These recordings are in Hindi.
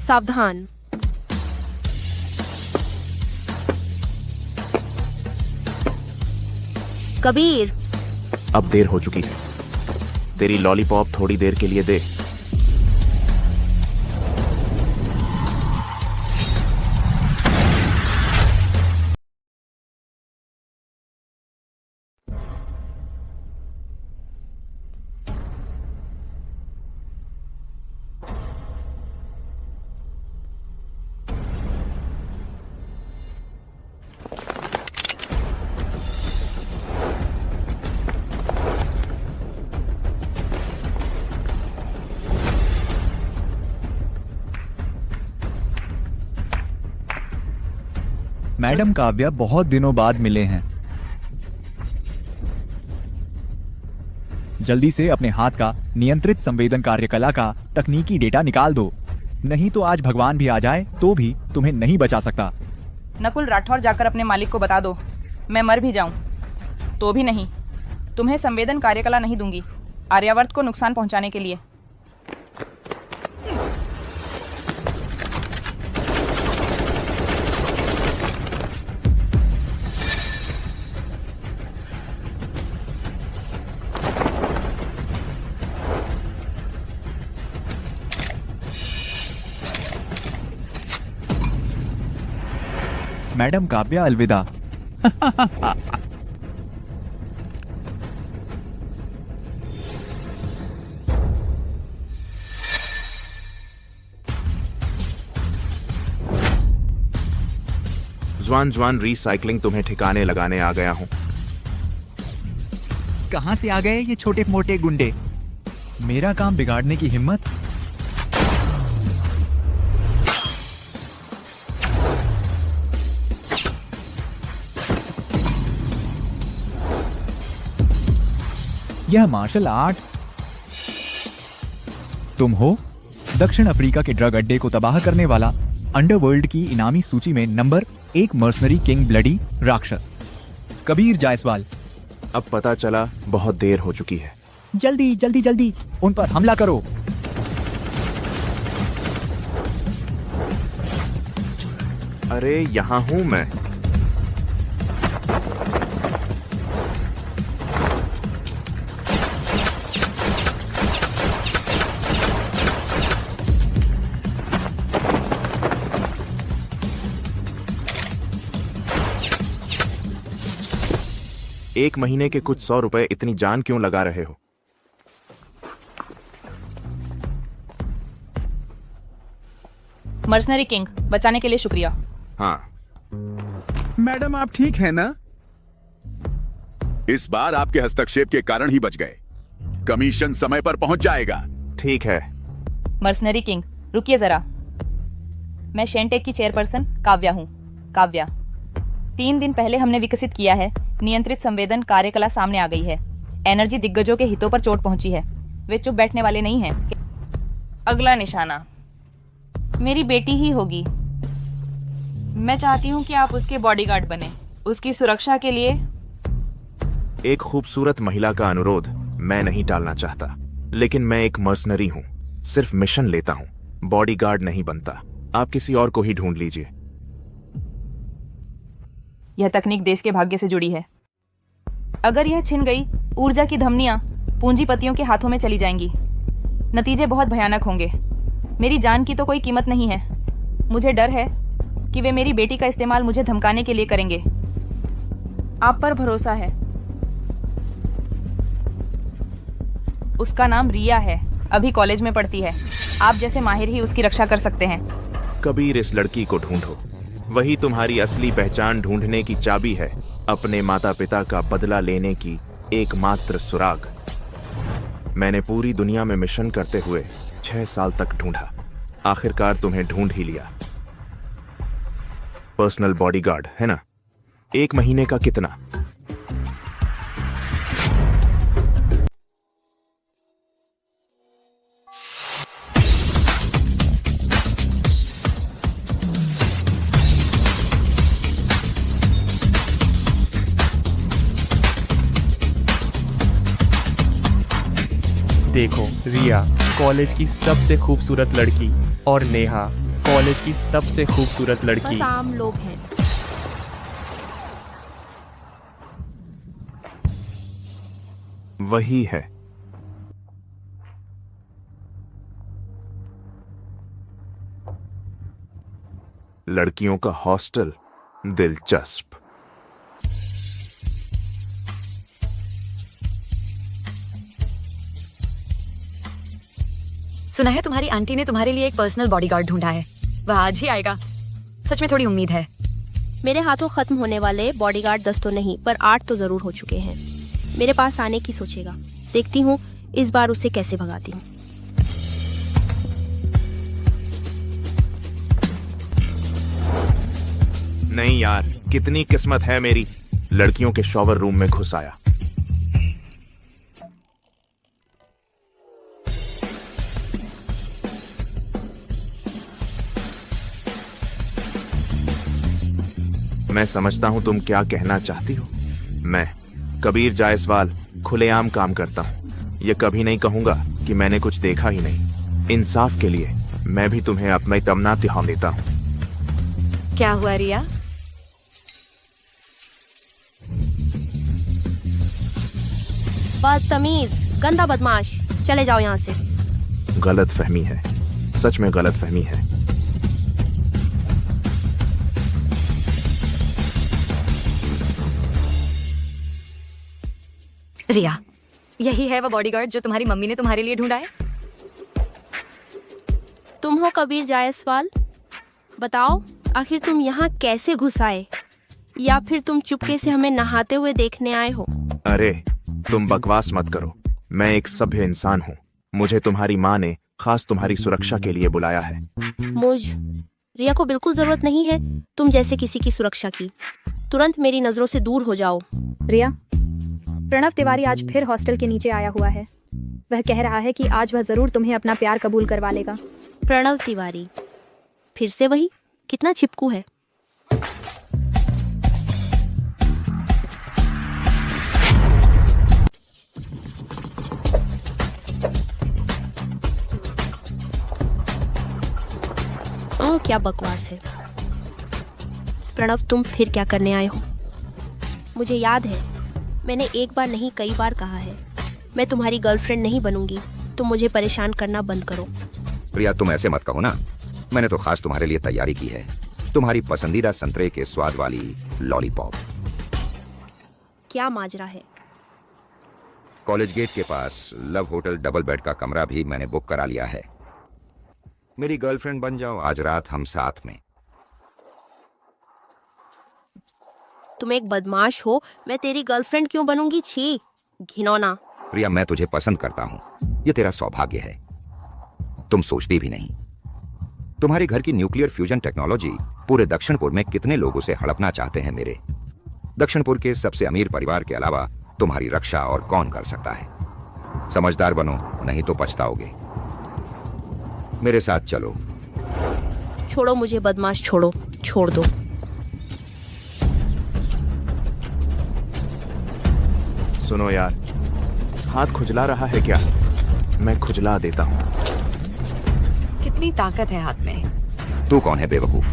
सावधान। कबीर, अब देर हो चुकी है। तेरी लॉलीपॉप थोड़ी देर के लिए दे। मैडम काव्या बहुत दिनों बाद मिले हैं। जल्दी से अपने हाथ का नियंत्रित संवेदन कार्यकला का तकनीकी डेटा निकाल दो, नहीं तो आज भगवान भी आ जाए तो भी तुम्हें नहीं बचा सकता। नकुल राठौर जाकर अपने मालिक को बता दो, मैं मर भी जाऊं तो भी नहीं, तुम्हें संवेदन कार्यकला नहीं दूंगी आर्यावर्त को नुकसान पहुंचाने के लिए। मैडम काव्या अलविदा। ज्वान रिसाइकलिंग तुम्हें ठिकाने लगाने आ गया हूं। कहां से आ गए ये छोटे मोटे गुंडे? मेरा काम बिगाड़ने की हिम्मत? यह मार्शल आर्ट? तुम हो दक्षिण अफ्रीका के ड्रग अड्डे को तबाह करने वाला अंडरवर्ल्ड की इनामी सूची में नंबर 1 मर्सनरी किंग ब्लडी राक्षस कबीर जायसवाल। अब पता चला बहुत देर हो चुकी है। जल्दी जल्दी जल्दी उन पर हमला करो। अरे यहाँ हूं मैं। एक महीने के कुछ 100 रुपए इतनी जान क्यों लगा रहे हो? मर्सनरी किंग, बचाने के लिए शुक्रिया। हाँ। मैडम आप ठीक है ना? इस बार आपके हस्तक्षेप के कारण ही बच गए। कमीशन समय पर पहुंच जाएगा। ठीक है। मर्सनरी किंग, रुकिए जरा। मैं शेनटेक की चेयरपर्सन काव्या हूँ। काव्या, 3 दिन पहले हमने विकसित किया है नियंत्रित संवेदन कार्यकला सामने आ गई है। एनर्जी दिग्गजों के हितों पर चोट पहुंची है। वे चुप बैठने वाले नहीं हैं। अगला निशाना मेरी बेटी ही होगी। मैं चाहती हूँ कि आप उसके बॉडीगार्ड बने। उसकी सुरक्षा के लिए एक खूबसूरत महिला का अनुरोध मैं नहीं टालना चाहता, लेकिन मैं एक मर्सनरी हूँ। सिर्फ मिशन लेता हूँ, बॉडीगार्ड नहीं बनता। आप किसी और को ही ढूंढ लीजिए। यह तकनीक देश के भाग्य से जुड़ी है। अगर यह छिन गई, ऊर्जा की धमनियां पूंजीपतियों के हाथों में चली जाएंगी। नतीजे बहुत भयानक होंगे। मेरी जान की तो कोई कीमत नहीं है। मुझे डर है कि वे मेरी बेटी का इस्तेमाल मुझे धमकाने के लिए करेंगे। आप पर भरोसा है। उसका नाम रिया है, अभी कॉलेज में पढ़ती है। आप जैसे माहिर ही उसकी रक्षा कर सकते हैं। कबीर, इस लड़की को ढूंढो। वही तुम्हारी असली पहचान ढूंढने की चाबी है। अपने माता पिता का बदला लेने की एकमात्र सुराग। मैंने पूरी दुनिया में मिशन करते हुए 6 साल तक ढूंढा। आखिरकार तुम्हें ढूंढ ही लिया। पर्सनल बॉडीगार्ड है ना? 1 महीने का कितना? देखो, रिया कॉलेज की सबसे खूबसूरत लड़की और नेहा कॉलेज की सबसे खूबसूरत लड़की। बस आम लोग हैं। वही है। लड़कियों का हॉस्टल दिलचस्प। सुना है तुम्हारी आंटी ने तुम्हारे लिए एक पर्सनल बॉडीगार्ड ढूंढा है। वह आज ही आएगा। सच में थोड़ी उम्मीद है। मेरे हाथों खत्म होने वाले बॉडीगार्ड 10 तो नहीं पर 8 तो जरूर हो चुके हैं। मेरे पास आने की सोचेगा। देखती हूँ इस बार उसे कैसे भगाती हूँ। नहीं यार, कितनी किस्मत है मेरी, लड़कियों के शॉवर रूम में घुस आया। मैं समझता हूं तुम क्या कहना चाहती हो। मैं कबीर जायसवाल खुलेआम काम करता हूं। ये कभी नहीं कहूंगा कि मैंने कुछ देखा ही नहीं। इंसाफ के लिए मैं भी तुम्हें अपना तमना तिहाम देता हूं। क्या हुआ रिया? बदतमीज, गंदा बदमाश, चले जाओ यहाँ से। गलत फहमी है, सच में गलत फहमी है। रिया, यही है वो बॉडीगार्ड जो तुम्हारी मम्मी ने तुम्हारे लिए ढूंढा है? तुम हो कबीर जायसवाल? बताओ आखिर तुम यहाँ कैसे घुस आए, या फिर तुम चुपके से हमें नहाते हुए देखने आए हो? अरे तुम बकवास मत करो। मैं एक सभ्य इंसान हूँ। मुझे तुम्हारी माँ ने खास तुम्हारी सुरक्षा के लिए बुलाया है। रिया को बिल्कुल जरूरत नहीं है तुम जैसे किसी की सुरक्षा की। तुरंत मेरी नजरों से दूर हो जाओ। रिया, प्रणव तिवारी आज फिर हॉस्टल के नीचे आया हुआ है। वह कह रहा है कि आज वह जरूर तुम्हें अपना प्यार कबूल करवा लेगा। प्रणव तिवारी फिर से वही? कितना चिपकू है। क्या बकवास है। प्रणव, तुम फिर क्या करने आए हो? मुझे याद है मैंने एक बार नहीं कई बार कहा है मैं तुम्हारी गर्लफ्रेंड नहीं बनूंगी। तुम मुझे परेशान करना बंद करो। प्रिया, तुम ऐसे मत कहो ना। मैंने तो खास तुम्हारे लिए तैयारी की है। तुम्हारी पसंदीदा संतरे के स्वाद वाली लॉलीपॉप। क्या माजरा है? कॉलेज गेट के पास लव होटल डबल बेड का कमरा भी मैंने बुक करा लिया है। मेरी गर्लफ्रेंड बन जाओ आज रात हम साथ में। तुम एक बदमाश हो। मैं तेरी गर्लफ्रेंड क्यों बनूंगी? छी, घिनौना। प्रिया, मैं तुझे पसंद करता हूँ। ये तेरा सौभाग्य है। तुम सोचती भी नहीं। तुम्हारे घर की न्यूक्लियर फ्यूजन टेक्नोलॉजी पूरे दक्षिणपुर में कितने लोगों से हड़पना चाहते हैं। मेरे दक्षिणपुर के सबसे अमीर परिवार के अलावा तुम्हारी रक्षा और कौन कर सकता है। समझदार बनो, नहीं तो पछताओगे। मेरे साथ चलो। छोड़ो मुझे बदमाश, छोड़ो, छोड़ दो। सुनो यार, हाथ खुजला रहा है क्या? मैं खुजला देता हूँ। कितनी ताकत है हाथ में। तू कौन है बेवकूफ?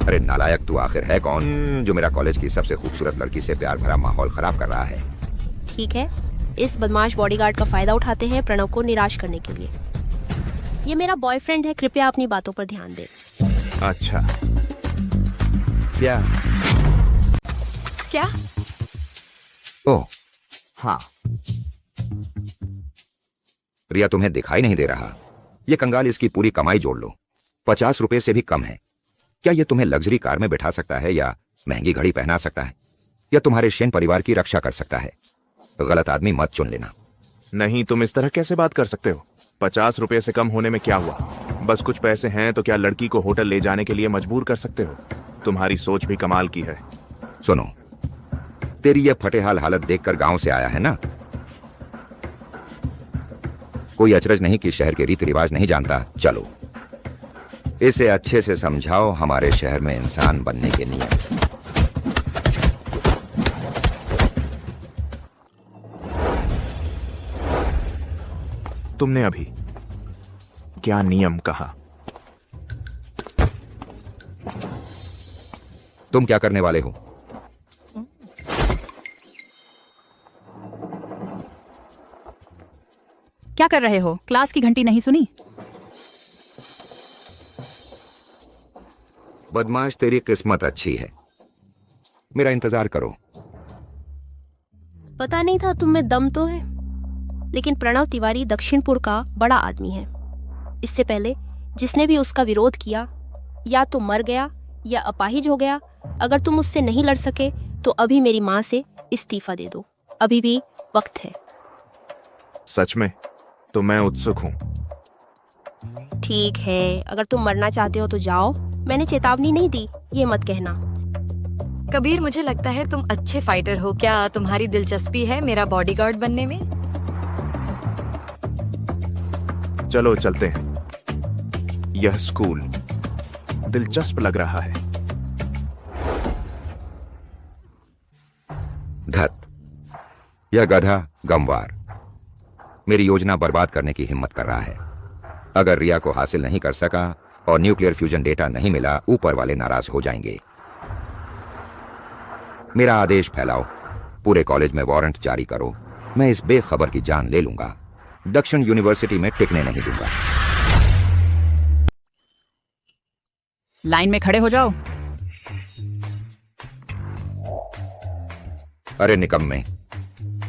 अरे नालायक, तू आखिर है कौन जो मेरा कॉलेज की सबसे खूबसूरत लड़की से प्यार भरा माहौल खराब कर रहा है? ठीक है, इस बदमाश बॉडीगार्ड का फायदा उठाते हैं प्रणव को निराश करने के लिए। ये मेरा बॉयफ्रेंड है, कृपया अपनी बातों पर ध्यान दे। अच्छा, क्या? ओह हाँ। रिया, तुम्हें दिखाई नहीं दे रहा? ये कंगाल इसकी पूरी कमाई जोड़ लो, 50 रुपए से भी कम है। क्या ये तुम्हें लग्जरी कार में बैठा सकता है, या महंगी घड़ी पहना सकता है, या तुम्हारे शेन परिवार की रक्षा कर सकता है? गलत आदमी मत चुन लेना। नहीं, तुम इस तरह कैसे बात कर सकते हो? 50 रुपए से कम होने में क्या हुआ? बस कुछ पैसे हैं तो क्या लड़की को होटल ले जाने के लिए मजबूर कर सकते हो? तुम्हारी सोच भी कमाल की है। सुनो, तेरी ये फटेहाल हालत देखकर गांव से आया है ना। कोई अचरज नहीं कि शहर के रीति रिवाज नहीं जानता। चलो इसे अच्छे से समझाओ हमारे शहर में इंसान बनने के नियम। तुमने अभी क्या नियम कहा। तुम क्या करने वाले हो? क्या कर रहे हो? क्लास की घंटी नहीं सुनी? बदमाश, तेरी किस्मत अच्छी है। मेरा इंतजार करो। पता नहीं था तुम में दम तो है, लेकिन प्रणव तिवारी दक्षिणपुर का बड़ा आदमी है। इससे पहले जिसने भी उसका विरोध किया या तो मर गया या अपाहिज हो गया। अगर तुम उससे नहीं लड़ सके तो अभी मेरी माँ से इस्तीफा दे दो, अभी भी वक्त है। सच में? तो मैं उत्सुक हूं। ठीक है, अगर तुम मरना चाहते हो तो जाओ, मैंने चेतावनी नहीं दी, ये मत कहना। कबीर, मुझे लगता है तुम अच्छे फाइटर हो। क्या तुम्हारी दिलचस्पी है मेरा बॉडीगार्ड बनने में? चलो चलते हैं। यह स्कूल दिलचस्प लग रहा है। धत, यह गधा गमवार मेरी योजना बर्बाद करने की हिम्मत कर रहा है। अगर रिया को हासिल नहीं कर सका और न्यूक्लियर फ्यूजन डेटा नहीं मिला, ऊपर वाले नाराज हो जाएंगे। मेरा आदेश फैलाओ, पूरे कॉलेज में वारंट जारी करो। मैं इस बेखबर की जान ले लूंगा। दक्षिण यूनिवर्सिटी में टिकने नहीं दूंगा। लाइन में खड़े हो जाओ। अरे निकम्मे,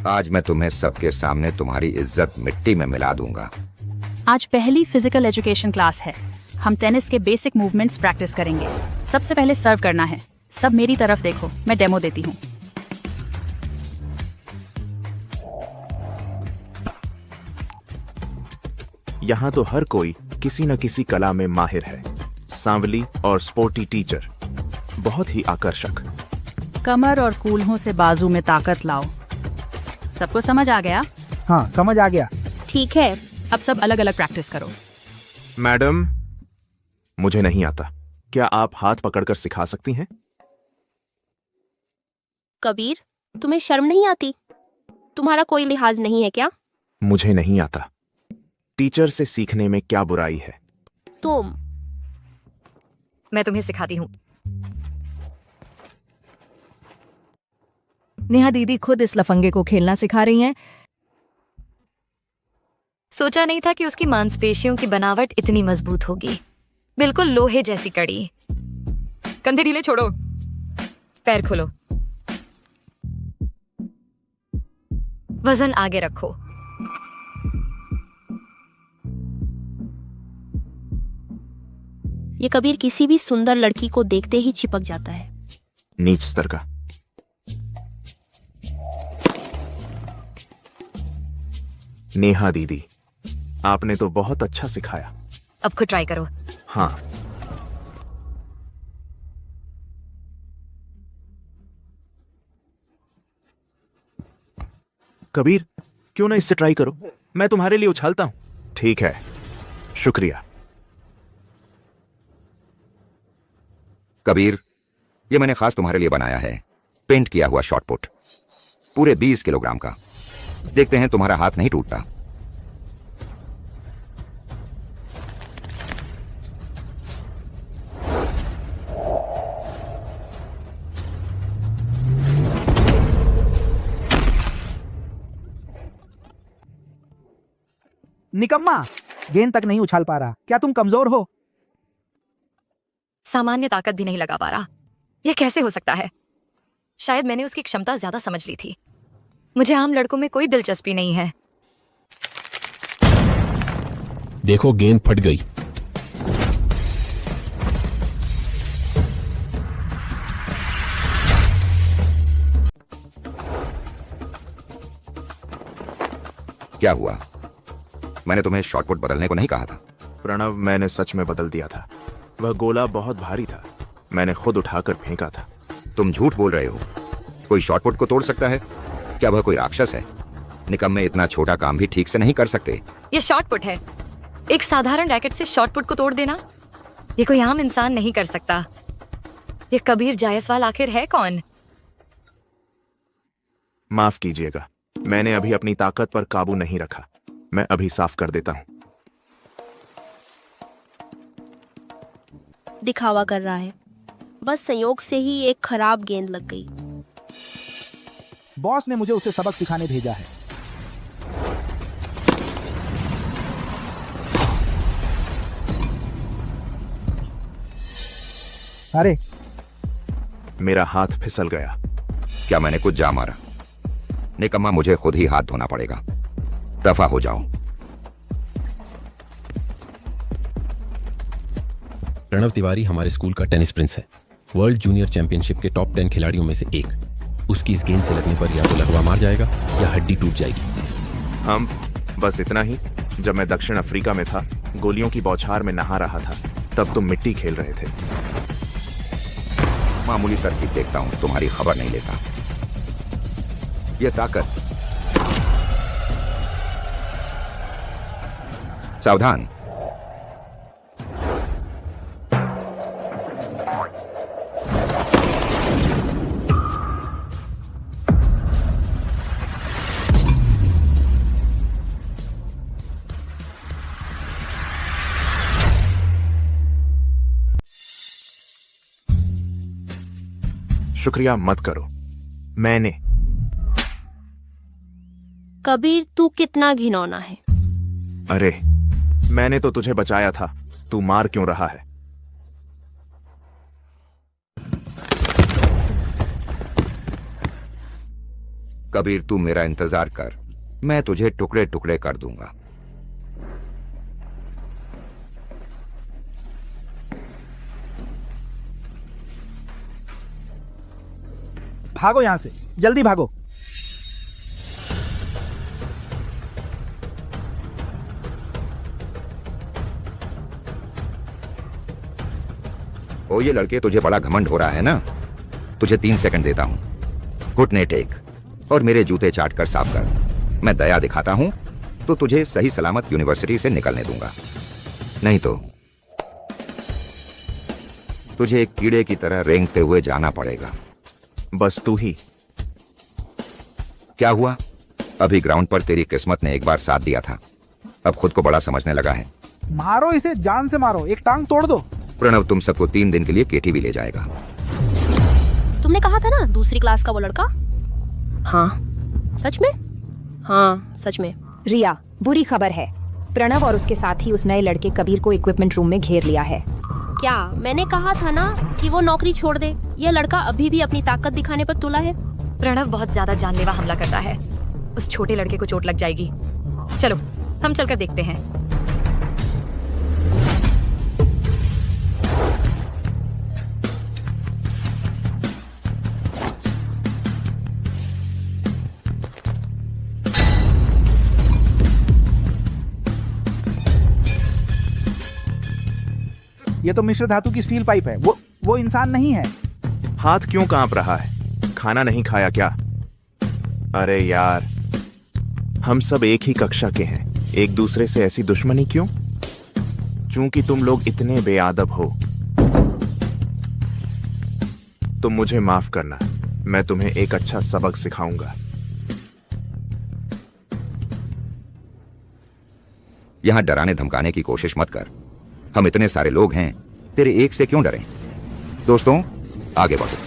आज मैं तुम्हें सबके सामने तुम्हारी इज्जत मिट्टी में मिला दूंगा। आज पहली फिजिकल एजुकेशन क्लास है। हम टेनिस के बेसिक मूवमेंट्स प्रैक्टिस करेंगे। सबसे पहले सर्व करना है। सब मेरी तरफ देखो, मैं डेमो देती हूँ। यहाँ तो हर कोई किसी न किसी कला में माहिर है। सांवली और स्पोर्टी टीचर, बहुत ही आकर्षक। कमर और कूल्हों से बाजू में ताकत लाओ। सबको समझ आ गया? हाँ, समझ आ गया। ठीक है, अब सब अलग अलग प्रैक्टिस करो। मैडम, मुझे नहीं आता। क्या आप हाथ पकड़कर सिखा सकती हैं? कबीर, तुम्हें शर्म नहीं आती? तुम्हारा कोई लिहाज नहीं है क्या? मुझे नहीं आता। टीचर से सीखने में क्या बुराई है? तुम मैं तुम्हें सिखाती हूँ। नेहा दीदी खुद इस लफंगे को खेलना सिखा रही हैं। सोचा नहीं था कि उसकी मांसपेशियों की बनावट इतनी मजबूत होगी। बिल्कुल लोहे जैसी कड़ी। कंधे ढीले छोड़ो, पैर खोलो, वजन आगे रखो। ये कबीर किसी भी सुंदर लड़की को देखते ही चिपक जाता है। नीच स्तर का। नेहा दीदी, आपने तो बहुत अच्छा सिखाया। अब खुद ट्राई करो। हाँ। कबीर, क्यों ना इससे ट्राई करो? मैं तुम्हारे लिए उछालता हूं। ठीक है, शुक्रिया। कबीर, ये मैंने खास तुम्हारे लिए बनाया है। पेंट किया हुआ शॉटपुट, पूरे 20 किलोग्राम का। देखते हैं तुम्हारा हाथ नहीं टूटता। निकम्मा, गेंद तक नहीं उछाल पा रहा। क्या तुम कमजोर हो? सामान्य ताकत भी नहीं लगा पा रहा। यह कैसे हो सकता है? शायद मैंने उसकी क्षमता ज्यादा समझ ली थी। मुझे आम लड़कों में कोई दिलचस्पी नहीं है। देखो, गेंद फट गई। क्या हुआ? मैंने तुम्हें शॉटपुट बदलने को नहीं कहा था। प्रणव, मैंने सच में बदल दिया था। वह गोला बहुत भारी था। मैंने खुद उठाकर फेंका था। तुम झूठ बोल रहे हो। कोई शॉटपुट को तोड़ सकता है? क्या वह कोई राक्षस है? निकम्मे, इतना छोटा काम भी ठीक से नहीं कर सकते। यह शॉटपुट है। एक साधारण रैकेट से शॉटपुट को तोड़ देना, यह कोई आम इंसान नहीं कर सकता। यह कबीर जायसवाल आखिर है कौन? माफ कीजिएगा, मैंने अभी अपनी ताकत पर काबू नहीं रखा। मैं अभी साफ कर देता हूं। दिखावा कर रहा है। बस संयोग से ही एक खराब गेंद लग गई। बॉस ने मुझे उसे सबक सिखाने भेजा है। अरे मेरा हाथ फिसल गया। क्या मैंने कुछ जा मारा? निकम्मा, मुझे खुद ही हाथ धोना पड़ेगा। दफा हो जाओ। प्रणव तिवारी हमारे स्कूल का टेनिस प्रिंस है, वर्ल्ड जूनियर चैंपियनशिप के टॉप 10 खिलाड़ियों में से एक। उसकी इस गेंद से लगने पर या तो लगवा मार जाएगा या हड्डी टूट जाएगी। हम बस इतना ही। जब मैं दक्षिण अफ्रीका में था, गोलियों की बौछार में नहा रहा था, तब तुम मिट्टी खेल रहे थे। मामूली तरकीब देखता हूं, तुम्हारी खबर नहीं लेता। ये ताकत। सावधान। शुक्रिया मत करो। मैंने। कबीर, तू कितना घिनौना है। अरे मैंने तो तुझे बचाया था, तू मार क्यों रहा है? कबीर, तू मेरा इंतजार कर, मैं तुझे टुकड़े टुकड़े कर दूंगा। भागो यहां से, जल्दी भागो। ओ ये लड़के, तुझे बड़ा घमंड हो रहा है ना? तुझे 3 सेकंड देता हूं, घुटने टेक और मेरे जूते चाट कर साफ कर। मैं दया दिखाता हूं तो तुझे सही सलामत यूनिवर्सिटी से निकलने दूंगा, नहीं तो तुझे एक कीड़े की तरह रेंगते हुए जाना पड़ेगा। बस तू ही। क्या हुआ? अभी ग्राउंड पर तेरी किस्मत ने एक बार साथ दिया था, अब खुद को बड़ा समझने लगा है। मारो इसे, जान से मारो, एक टांग तोड़ दो। प्रणव तुम सबको 3 दिन के लिए केटीवी ले जाएगा। तुमने कहा था ना दूसरी क्लास का वो लड़का? हाँ सच में? हाँ सच में। रिया, बुरी खबर है। प्रणव और उसके साथी उस नए लड़के कबीर को इक्विपमेंट रूम में घेर लिया है। क्या मैंने कहा था ना कि वो नौकरी छोड़ दे? यह लड़का अभी भी अपनी ताकत दिखाने पर तुला है। प्रणव बहुत ज्यादा जानलेवा हमला करता है, उस छोटे लड़के को चोट लग जाएगी। चलो हम चलकर देखते हैं। ये तो मिश्र धातु की स्टील पाइप है, वो इंसान नहीं है। हाथ क्यों कांप रहा है? खाना नहीं खाया क्या? अरे यार, हम सब एक ही कक्षा के हैं, एक दूसरे से ऐसी दुश्मनी क्यों? चूंकि तुम लोग इतने बेअदब हो। तुम मुझे माफ करना, मैं तुम्हें एक अच्छा सबक सिखाऊंगा। यहां डराने धमकाने की कोशिश मत कर। हम इतने सारे लोग हैं, तेरे एक से क्यों डरें? दोस्तों आगे बढ़ो।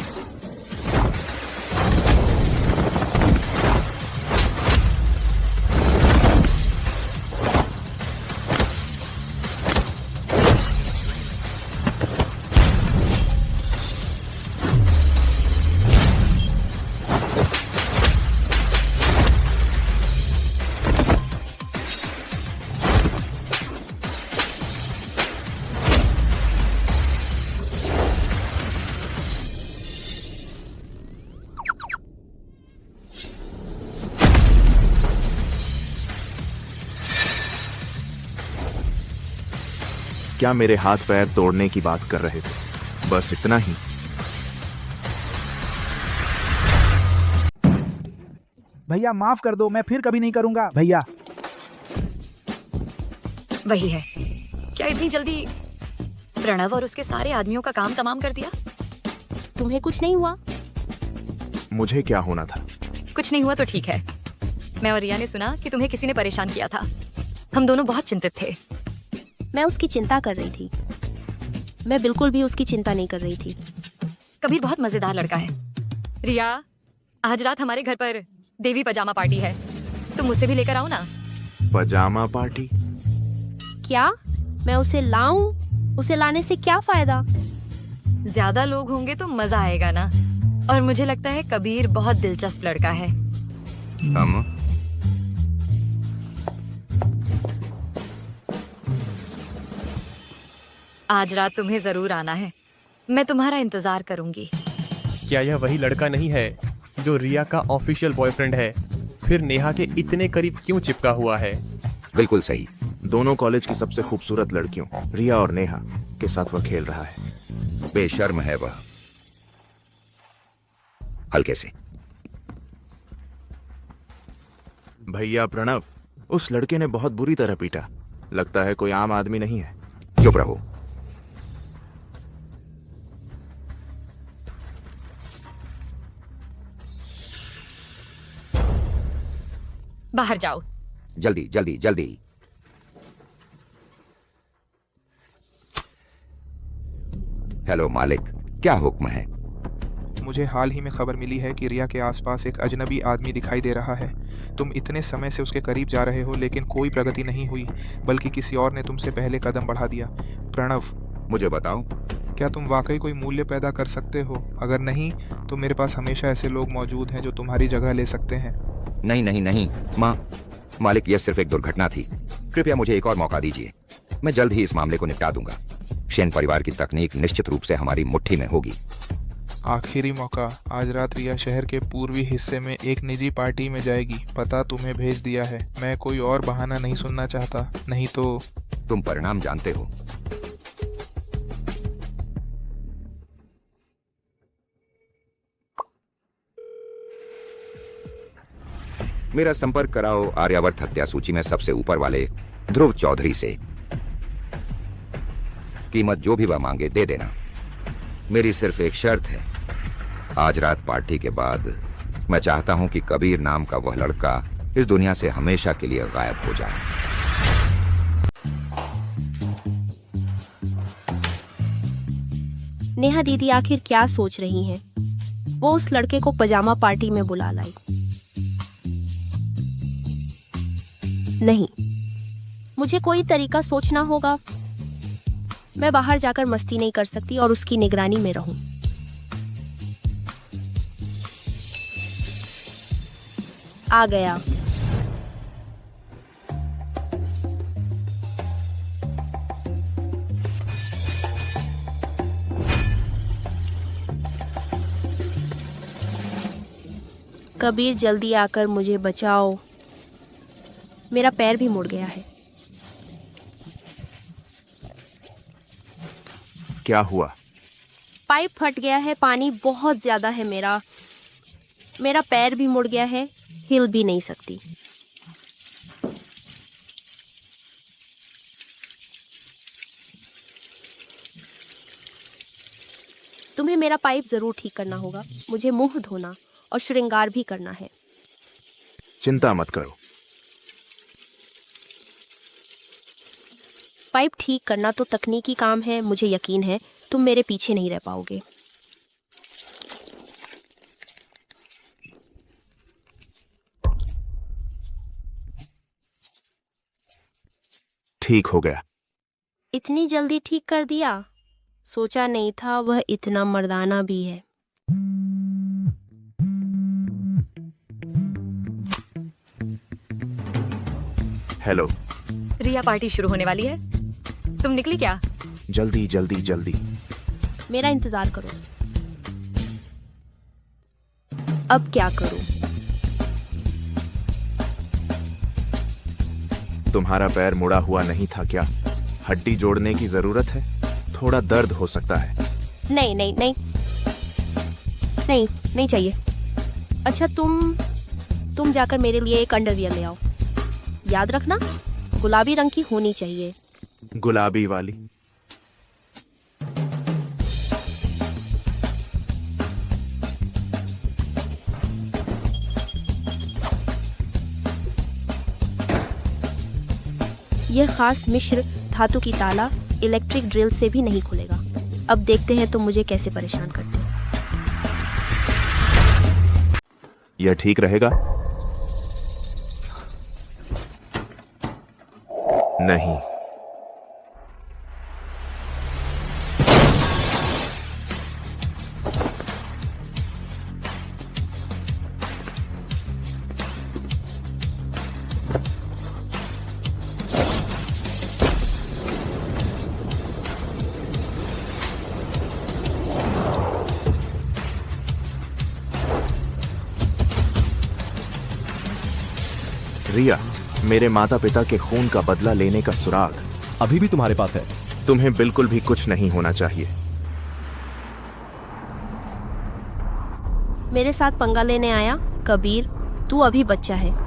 क्या मेरे हाथ पैर तोड़ने की बात कर रहे थे? बस इतना ही। भैया माफ कर दो, मैं फिर कभी नहीं करूंगा। भैया वही है। क्या इतनी जल्दी प्रणव और उसके सारे आदमियों का काम तमाम कर दिया? तुम्हें कुछ नहीं हुआ? मुझे क्या होना था? कुछ नहीं हुआ तो ठीक है। मैं और रिया ने सुना कि तुम्हें किसी ने परेशान किया था। हम दोनों बहुत चिंतित थे। मैं उसकी चिंता कर रही थी। मैं बिल्कुल भी उसकी चिंता नहीं कर रही थी। कबीर बहुत मजेदार लड़का है। रिया, आज रात हमारे घर पर देवी पजामा पार्टी है, तुम मुझसे भी लेकर आओ ना। पजामा पार्टी? क्या मैं उसे लाऊं? उसे लाने से क्या फायदा? ज्यादा लोग होंगे तो मजा आएगा ना। और मुझे लगता है कबीर बहुत दिलचस्प लड़का है। हम आज रात तुम्हें जरूर आना है, मैं तुम्हारा इंतजार करूंगी। क्या यह वही लड़का नहीं है जो रिया का ऑफिशियल बॉयफ्रेंड है? फिर नेहा के इतने करीब क्यों चिपका हुआ है? बिल्कुल सही। दोनों कॉलेज की सबसे खूबसूरत लड़कियों रिया और नेहा के साथ वह खेल रहा है। बेशर्म है वह। हल्के से। भैया प्रणव, उस लड़के ने बहुत बुरी तरह पीटा। लगता है कोई आम आदमी नहीं है। चुप रहो। बाहर जाओ। जल्दी जल्दी जल्दी। हेलो मालिक, क्या हुक्म है? मुझे हाल ही में खबर मिली है कि रिया के आसपास एक अजनबी आदमी दिखाई दे रहा है। तुम इतने समय से उसके करीब जा रहे हो लेकिन कोई प्रगति नहीं हुई, बल्कि किसी और ने तुमसे पहले कदम बढ़ा दिया। प्रणव, मुझे बताओ, क्या तुम वाकई कोई मूल्य पैदा कर सकते हो? अगर नहीं तो मेरे पास हमेशा ऐसे लोग मौजूद हैं जो तुम्हारी जगह ले सकते हैं। नहीं नहीं नहीं मालिक, यह सिर्फ एक दुर्घटना थी। कृपया मुझे एक और मौका दीजिए। मैं जल्द ही इस मामले को निपटा दूंगा। शेन परिवार की तकनीक निश्चित रूप से हमारी मुट्ठी में होगी। आखिरी मौका। आज रात रिया शहर के पूर्वी हिस्से में एक निजी पार्टी में जाएगी। पता तुम्हें भेज दिया है। मैं कोई और बहाना नहीं सुनना चाहता, नहीं तो। तुम परिणाम जानते हो। मेरा संपर्क कराओ आर्यावर्त हत्या सूची में सबसे ऊपर वाले ध्रुव चौधरी से। कीमत जो भी वह मांगे दे देना। मेरी सिर्फ एक शर्त है, आज रात पार्टी के बाद मैं चाहता हूं कि कबीर नाम का वह लड़का इस दुनिया से हमेशा के लिए गायब हो जाए। नेहा दीदी आखिर क्या सोच रही हैं? वो उस लड़के को पजामा पार्टी में बुला लाई। नहीं, मुझे कोई तरीका सोचना होगा। मैं बाहर जाकर मस्ती नहीं कर सकती और उसकी निगरानी में रहूं। आ गया। कबीर, जल्दी आकर मुझे बचाओ। मेरा पैर भी मुड़ गया है। क्या हुआ? पाइप फट गया है। पानी बहुत ज्यादा है। मेरा पैर भी मुड़ गया है। हिल भी नहीं सकती। तुम्हें मेरा पाइप जरूर ठीक करना होगा। मुझे मुंह धोना और श्रृंगार भी करना है। चिंता मत करो। पाइप ठीक करना तो तकनीकी काम है। मुझे यकीन है तुम मेरे पीछे नहीं रह पाओगे। ठीक हो गया। इतनी जल्दी ठीक कर दिया? सोचा नहीं था वह इतना मर्दाना भी है। हेलो। रिया, पार्टी शुरू होने वाली है, तुम निकली क्या? जल्दी जल्दी जल्दी। मेरा इंतजार करो। अब क्या करूं? तुम्हारा पैर मुड़ा हुआ नहीं था क्या? हड्डी जोड़ने की जरूरत है। थोड़ा दर्द हो सकता है। नहीं नहीं नहीं नहीं नहीं चाहिए। अच्छा, तुम जाकर मेरे लिए एक अंडरवियर ले आओ। याद रखना, गुलाबी रंग की होनी चाहिए। गुलाबी वाली? यह खास मिश्र धातु की ताला इलेक्ट्रिक ड्रिल से भी नहीं खुलेगा। अब देखते हैं तुम मुझे कैसे परेशान करते हो। यह ठीक रहेगा? नहीं। रिया, मेरे माता पिता के खून का बदला लेने का सुराग अभी भी तुम्हारे पास है। तुम्हें बिल्कुल भी कुछ नहीं होना चाहिए। मेरे साथ पंगा लेने आया? कबीर, तू अभी बच्चा है।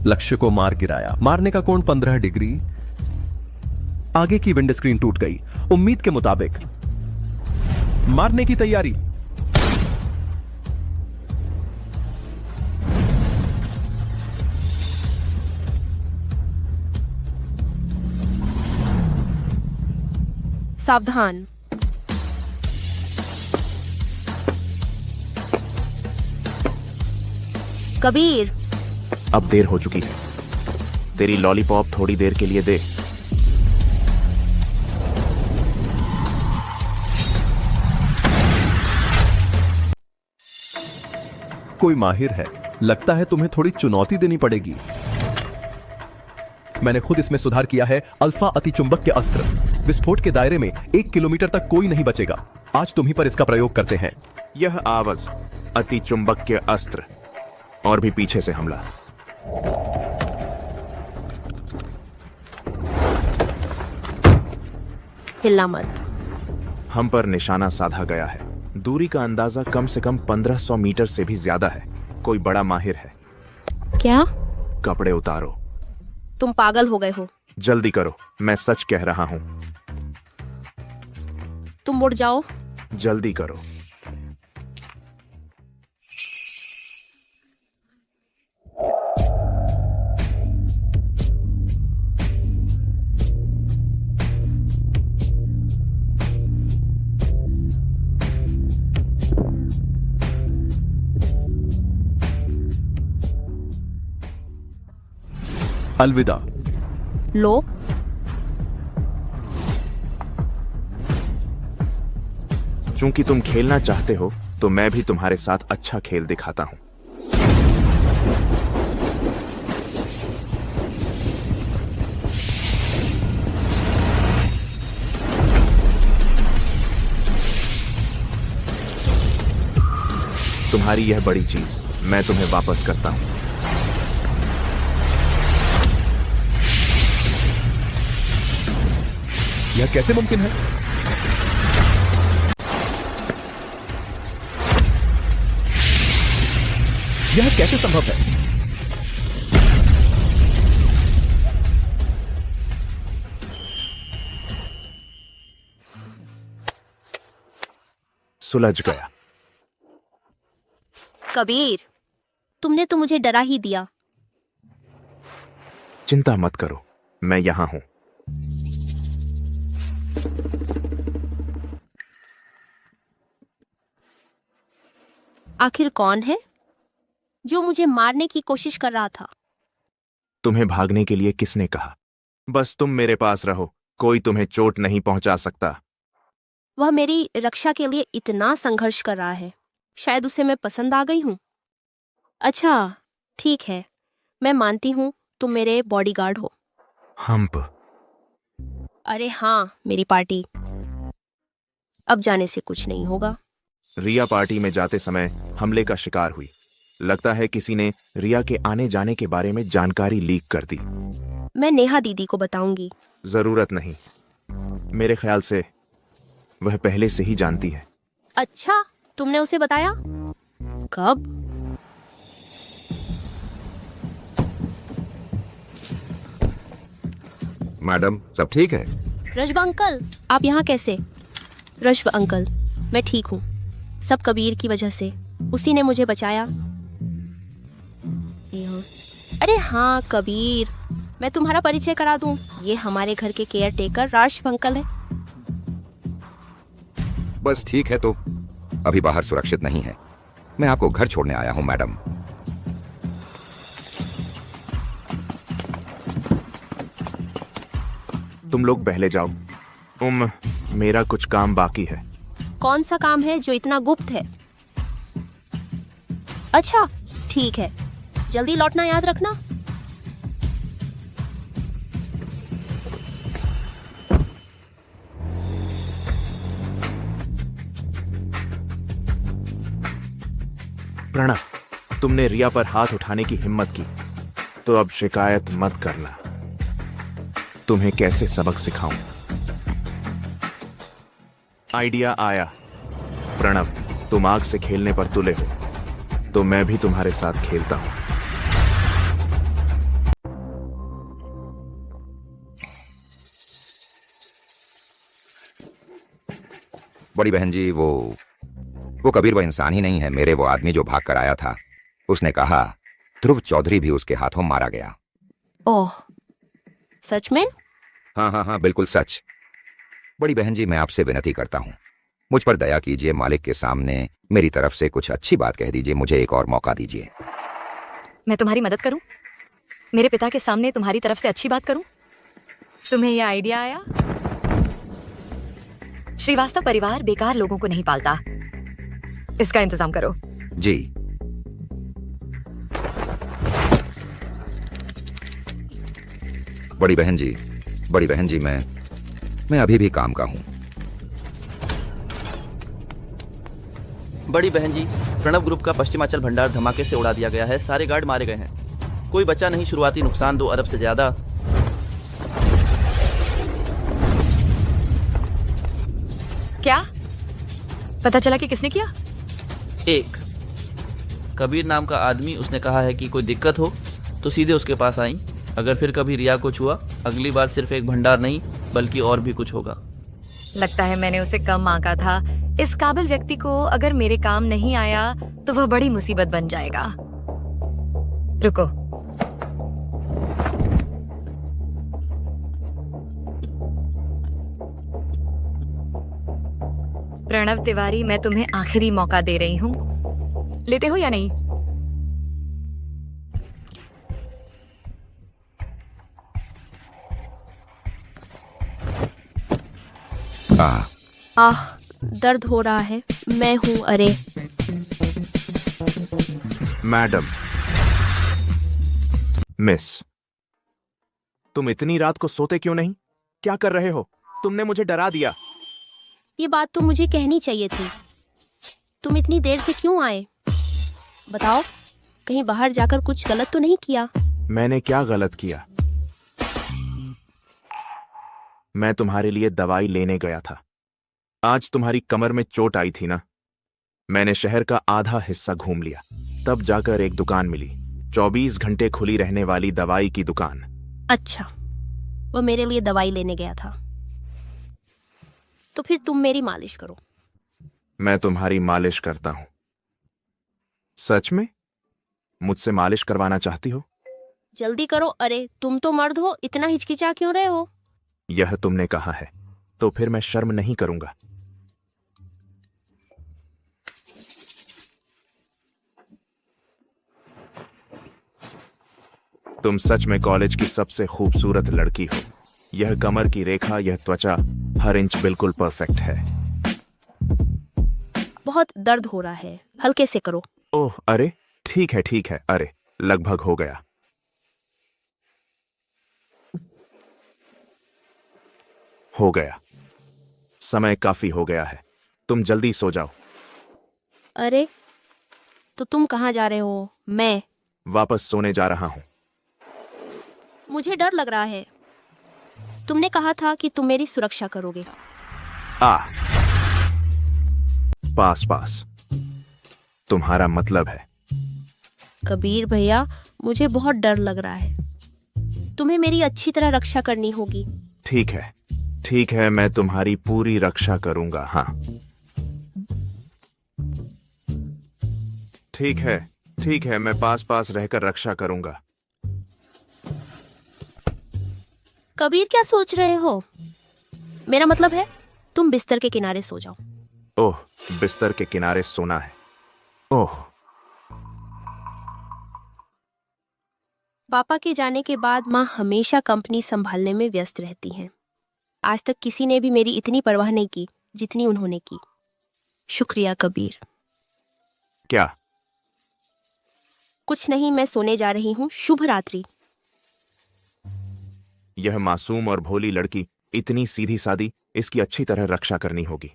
लक्ष्य को मार गिराया। मारने का कोण 15 डिग्री। आगे की विंड स्क्रीन टूट गई। उम्मीद के मुताबिक मारने की तैयारी। सावधान। कबीर, अब देर हो चुकी है। तेरी लॉलीपॉप थोड़ी देर के लिए दे। कोई माहिर है। लगता है तुम्हें थोड़ी चुनौती देनी पड़ेगी। मैंने खुद इसमें सुधार किया है। अल्फा अतिचुंबक के अस्त्र। विस्फोट के दायरे में 1 किलोमीटर तक कोई नहीं बचेगा। आज तुम्ही पर इसका प्रयोग करते हैं। यह आवाज अतिचुंबक के अस्त्र और भी पीछे से हमला। हिलना मत। हम पर निशाना साधा गया है। दूरी का अंदाजा कम से कम 1500 मीटर से भी ज्यादा है। कोई बड़ा माहिर है। क्या? कपड़े उतारो। तुम पागल हो गए हो। जल्दी करो, मैं सच कह रहा हूं। तुम मुड़ जाओ। जल्दी करो। अलविदा। लो। चूंकि तुम खेलना चाहते हो तो मैं भी तुम्हारे साथ अच्छा खेल दिखाता हूं। तुम्हारी यह बड़ी चीज मैं तुम्हें वापस करता हूं। यह कैसे मुमकिन है? यह कैसे संभव है? सुलझ गया। कबीर, तुमने तो मुझे डरा ही दिया। चिंता मत करो, मैं यहां हूं। आखिर कौन है जो मुझे मारने की कोशिश कर रहा था? तुम्हें भागने के लिए किसने कहा? बस तुम मेरे पास रहो, कोई तुम्हें चोट नहीं पहुंचा सकता। वह मेरी रक्षा के लिए इतना संघर्ष कर रहा है, शायद उसे मैं पसंद आ गई हूं। अच्छा, ठीक है, मैं मानती हूं तुम मेरे बॉडीगार्ड हो। हम्प। अरे हाँ, मेरी पार्टी। अब जाने से कुछ नहीं होगा। रिया पार्टी में जाते समय हमले का शिकार हुई। लगता है किसी ने रिया के आने जाने के बारे में जानकारी लीक कर दी। मैं नेहा दीदी को बताऊंगी। जरूरत नहीं, मेरे ख्याल से वह पहले से ही जानती है। अच्छा, तुमने उसे बताया? कब? मैडम सब ठीक है? रश्भ अंकल, आप यहाँ कैसे? रश्भ अंकल, मैं ठीक हूँ। सब कबीर की वजह से, उसी ने मुझे बचाया। अरे हाँ कबीर, मैं तुम्हारा परिचय करा दूं। ये हमारे घर के केयर टेकर रश्भ अंकल है। बस ठीक है, तो अभी बाहर सुरक्षित नहीं है। मैं आपको घर छोड़ने आया हूँ मैडम। तुम लोग पहले जाओ। मेरा कुछ काम बाकी है। कौन सा काम है जो इतना गुप्त है? अच्छा ठीक है, जल्दी लौटना याद रखना। प्रणव, तुमने रिया पर हाथ उठाने की हिम्मत की, तो अब शिकायत मत करना। तुम्हें कैसे सबक सिखाऊं? आइडिया आया। प्रणव, तुम आग से खेलने पर तुले हो, तो मैं भी तुम्हारे साथ खेलता हूं। बड़ी बहन जी, वो कबीर वो इंसान ही नहीं है मेरे, वो आदमी जो भाग कर आया था। उसने कहा ध्रुव चौधरी भी उसके हाथों मारा गया। ओह, सच में? हाँ, बिल्कुल सच। बड़ी बहन जी, मैं आपसे विनती करता हूँ, मुझ पर दया कीजिए। मालिक के सामने मेरी तरफ से कुछ अच्छी बात कह दीजिए। मुझे एक और मौका दीजिए। मैं तुम्हारी मदद करूं? मेरे पिता के सामने तुम्हारी तरफ से अच्छी बात करूं? तुम्हें यह आइडिया आया? श्रीवास्तव परिवार बेकार लोगों को नहीं पालता। इसका इंतजाम करो। जी। बड़ी बहन जी, मैं अभी भी काम का हूँ। बड़ी बहन जी, प्रणव ग्रुप का पश्चिमांचल भंडार धमाके से उड़ा दिया गया है। सारे गार्ड मारे गए हैं, कोई बचा नहीं। शुरुआती नुकसान 2 अरब से ज्यादा। क्या पता चला कि किसने किया? एक कबीर नाम का आदमी, उसने कहा है कि कोई दिक्कत हो तो सीधे उसके पास आई। अगर फिर कभी रिया को छुआ, अगली बार सिर्फ एक भंडार नहीं बल्कि और भी कुछ होगा। लगता है मैंने उसे कम आंका था। इस काबिल व्यक्ति को अगर मेरे काम नहीं आया तो वह बड़ी मुसीबत बन जाएगा। रुको, प्रणव तिवारी, मैं तुम्हें आखिरी मौका दे रही हूँ। लेते हो या नहीं? आह, दर्द हो रहा है। मैं हूँ। अरे मैडम, मिस, तुम इतनी रात को सोते क्यों नहीं? क्या कर रहे हो? तुमने मुझे डरा दिया। ये बात तो मुझे कहनी चाहिए थी। तुम इतनी देर से क्यों आए? बताओ, कहीं बाहर जाकर कुछ गलत तो नहीं किया? मैंने क्या गलत किया? मैं तुम्हारे लिए दवाई लेने गया था। आज तुम्हारी कमर में चोट आई थी ना? मैंने शहर का आधा हिस्सा घूम लिया, तब जाकर एक दुकान मिली, 24 घंटे खुली रहने वाली दवाई की दुकान। अच्छा, वो मेरे लिए दवाई लेने गया था। तो फिर तुम मेरी मालिश करो। मैं तुम्हारी मालिश करता हूं? सच में? मुझसे मालिश करवाना चाहती हो? जल्दी करो। अरे तुम तो मर्द हो, इतना हिचकिचा क्यों रहे हो? यह तुमने कहा है, तो फिर मैं शर्म नहीं करूंगा। तुम सच में कॉलेज की सबसे खूबसूरत लड़की हो। यह कमर की रेखा, यह त्वचा, हर इंच बिल्कुल परफेक्ट है। बहुत दर्द हो रहा है, हल्के से करो। ओह, अरे ठीक है। अरे लगभग हो गया। हो गया। समय काफी हो गया है, तुम जल्दी सो जाओ। अरे तो तुम कहाँ जा रहे हो? मैं वापस सोने जा रहा हूं। मुझे डर लग रहा है। तुमने कहा था कि तुम मेरी सुरक्षा करोगे। पास पास तुम्हारा मतलब है। कबीर भैया, मुझे बहुत डर लग रहा है। तुम्हें मेरी अच्छी तरह रक्षा करनी होगी। ठीक है, मैं तुम्हारी पूरी रक्षा करूंगा। हाँ ठीक है, मैं पास पास रहकर रक्षा करूंगा। कबीर, क्या सोच रहे हो? मेरा मतलब है तुम बिस्तर के किनारे सो जाओ। ओह, बिस्तर के किनारे सोना है। ओह, पापा के जाने के बाद माँ हमेशा कंपनी संभालने में व्यस्त रहती हैं। आज तक किसी ने भी मेरी इतनी परवाह नहीं की जितनी उन्होंने की। शुक्रिया कबीर। क्या? कुछ नहीं, मैं सोने जा रही हूँ। शुभ रात्रि। यह मासूम और भोली लड़की इतनी सीधी सादी, इसकी अच्छी तरह रक्षा करनी होगी।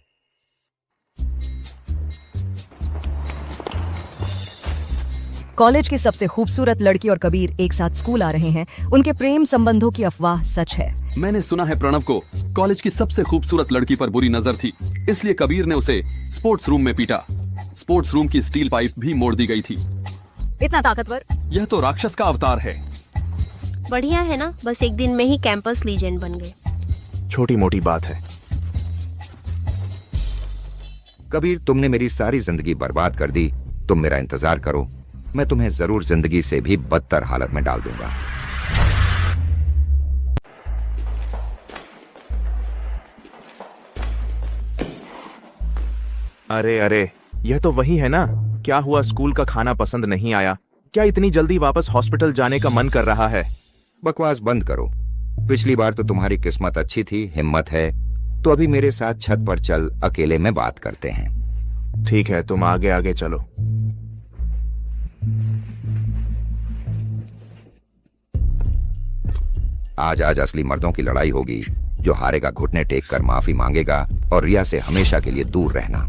कॉलेज की सबसे खूबसूरत लड़की और कबीर एक साथ स्कूल आ रहे हैं। उनके प्रेम संबंधों की अफवाह सच है। मैंने सुना है प्रणव को कॉलेज की सबसे खूबसूरत लड़की पर बुरी नजर थी, इसलिए कबीर ने उसे स्पोर्ट्स रूम में पीटा। स्पोर्ट्स रूम की स्टील पाइप भी मोड़ दी गई थी। इतना ताकतवर? यह तो राक्षस का अवतार है। बढ़िया है ना, बस एक दिन में ही कैंपस लीजेंड बन गए। छोटी मोटी बात है। कबीर, तुमने मेरी सारी जिंदगी बर्बाद कर दी। तुम मेरा इंतजार करो, मैं तुम्हें जरूर जिंदगी से भी बदतर हालत में डाल दूंगा। अरे, यह तो वही है ना? क्या हुआ, स्कूल का खाना पसंद नहीं आया? क्या इतनी जल्दी वापस हॉस्पिटल जाने का मन कर रहा है? बकवास बंद करो। पिछली बार तो तुम्हारी किस्मत अच्छी थी, हिम्मत है तो अभी मेरे साथ छत पर चल, अकेले में बात करते हैं। ठीक है, तुम आगे आगे चलो। आज असली मर्दों की लड़ाई होगी। जो हारेगा घुटने टेक कर माफी मांगेगा और रिया से हमेशा के लिए दूर रहना।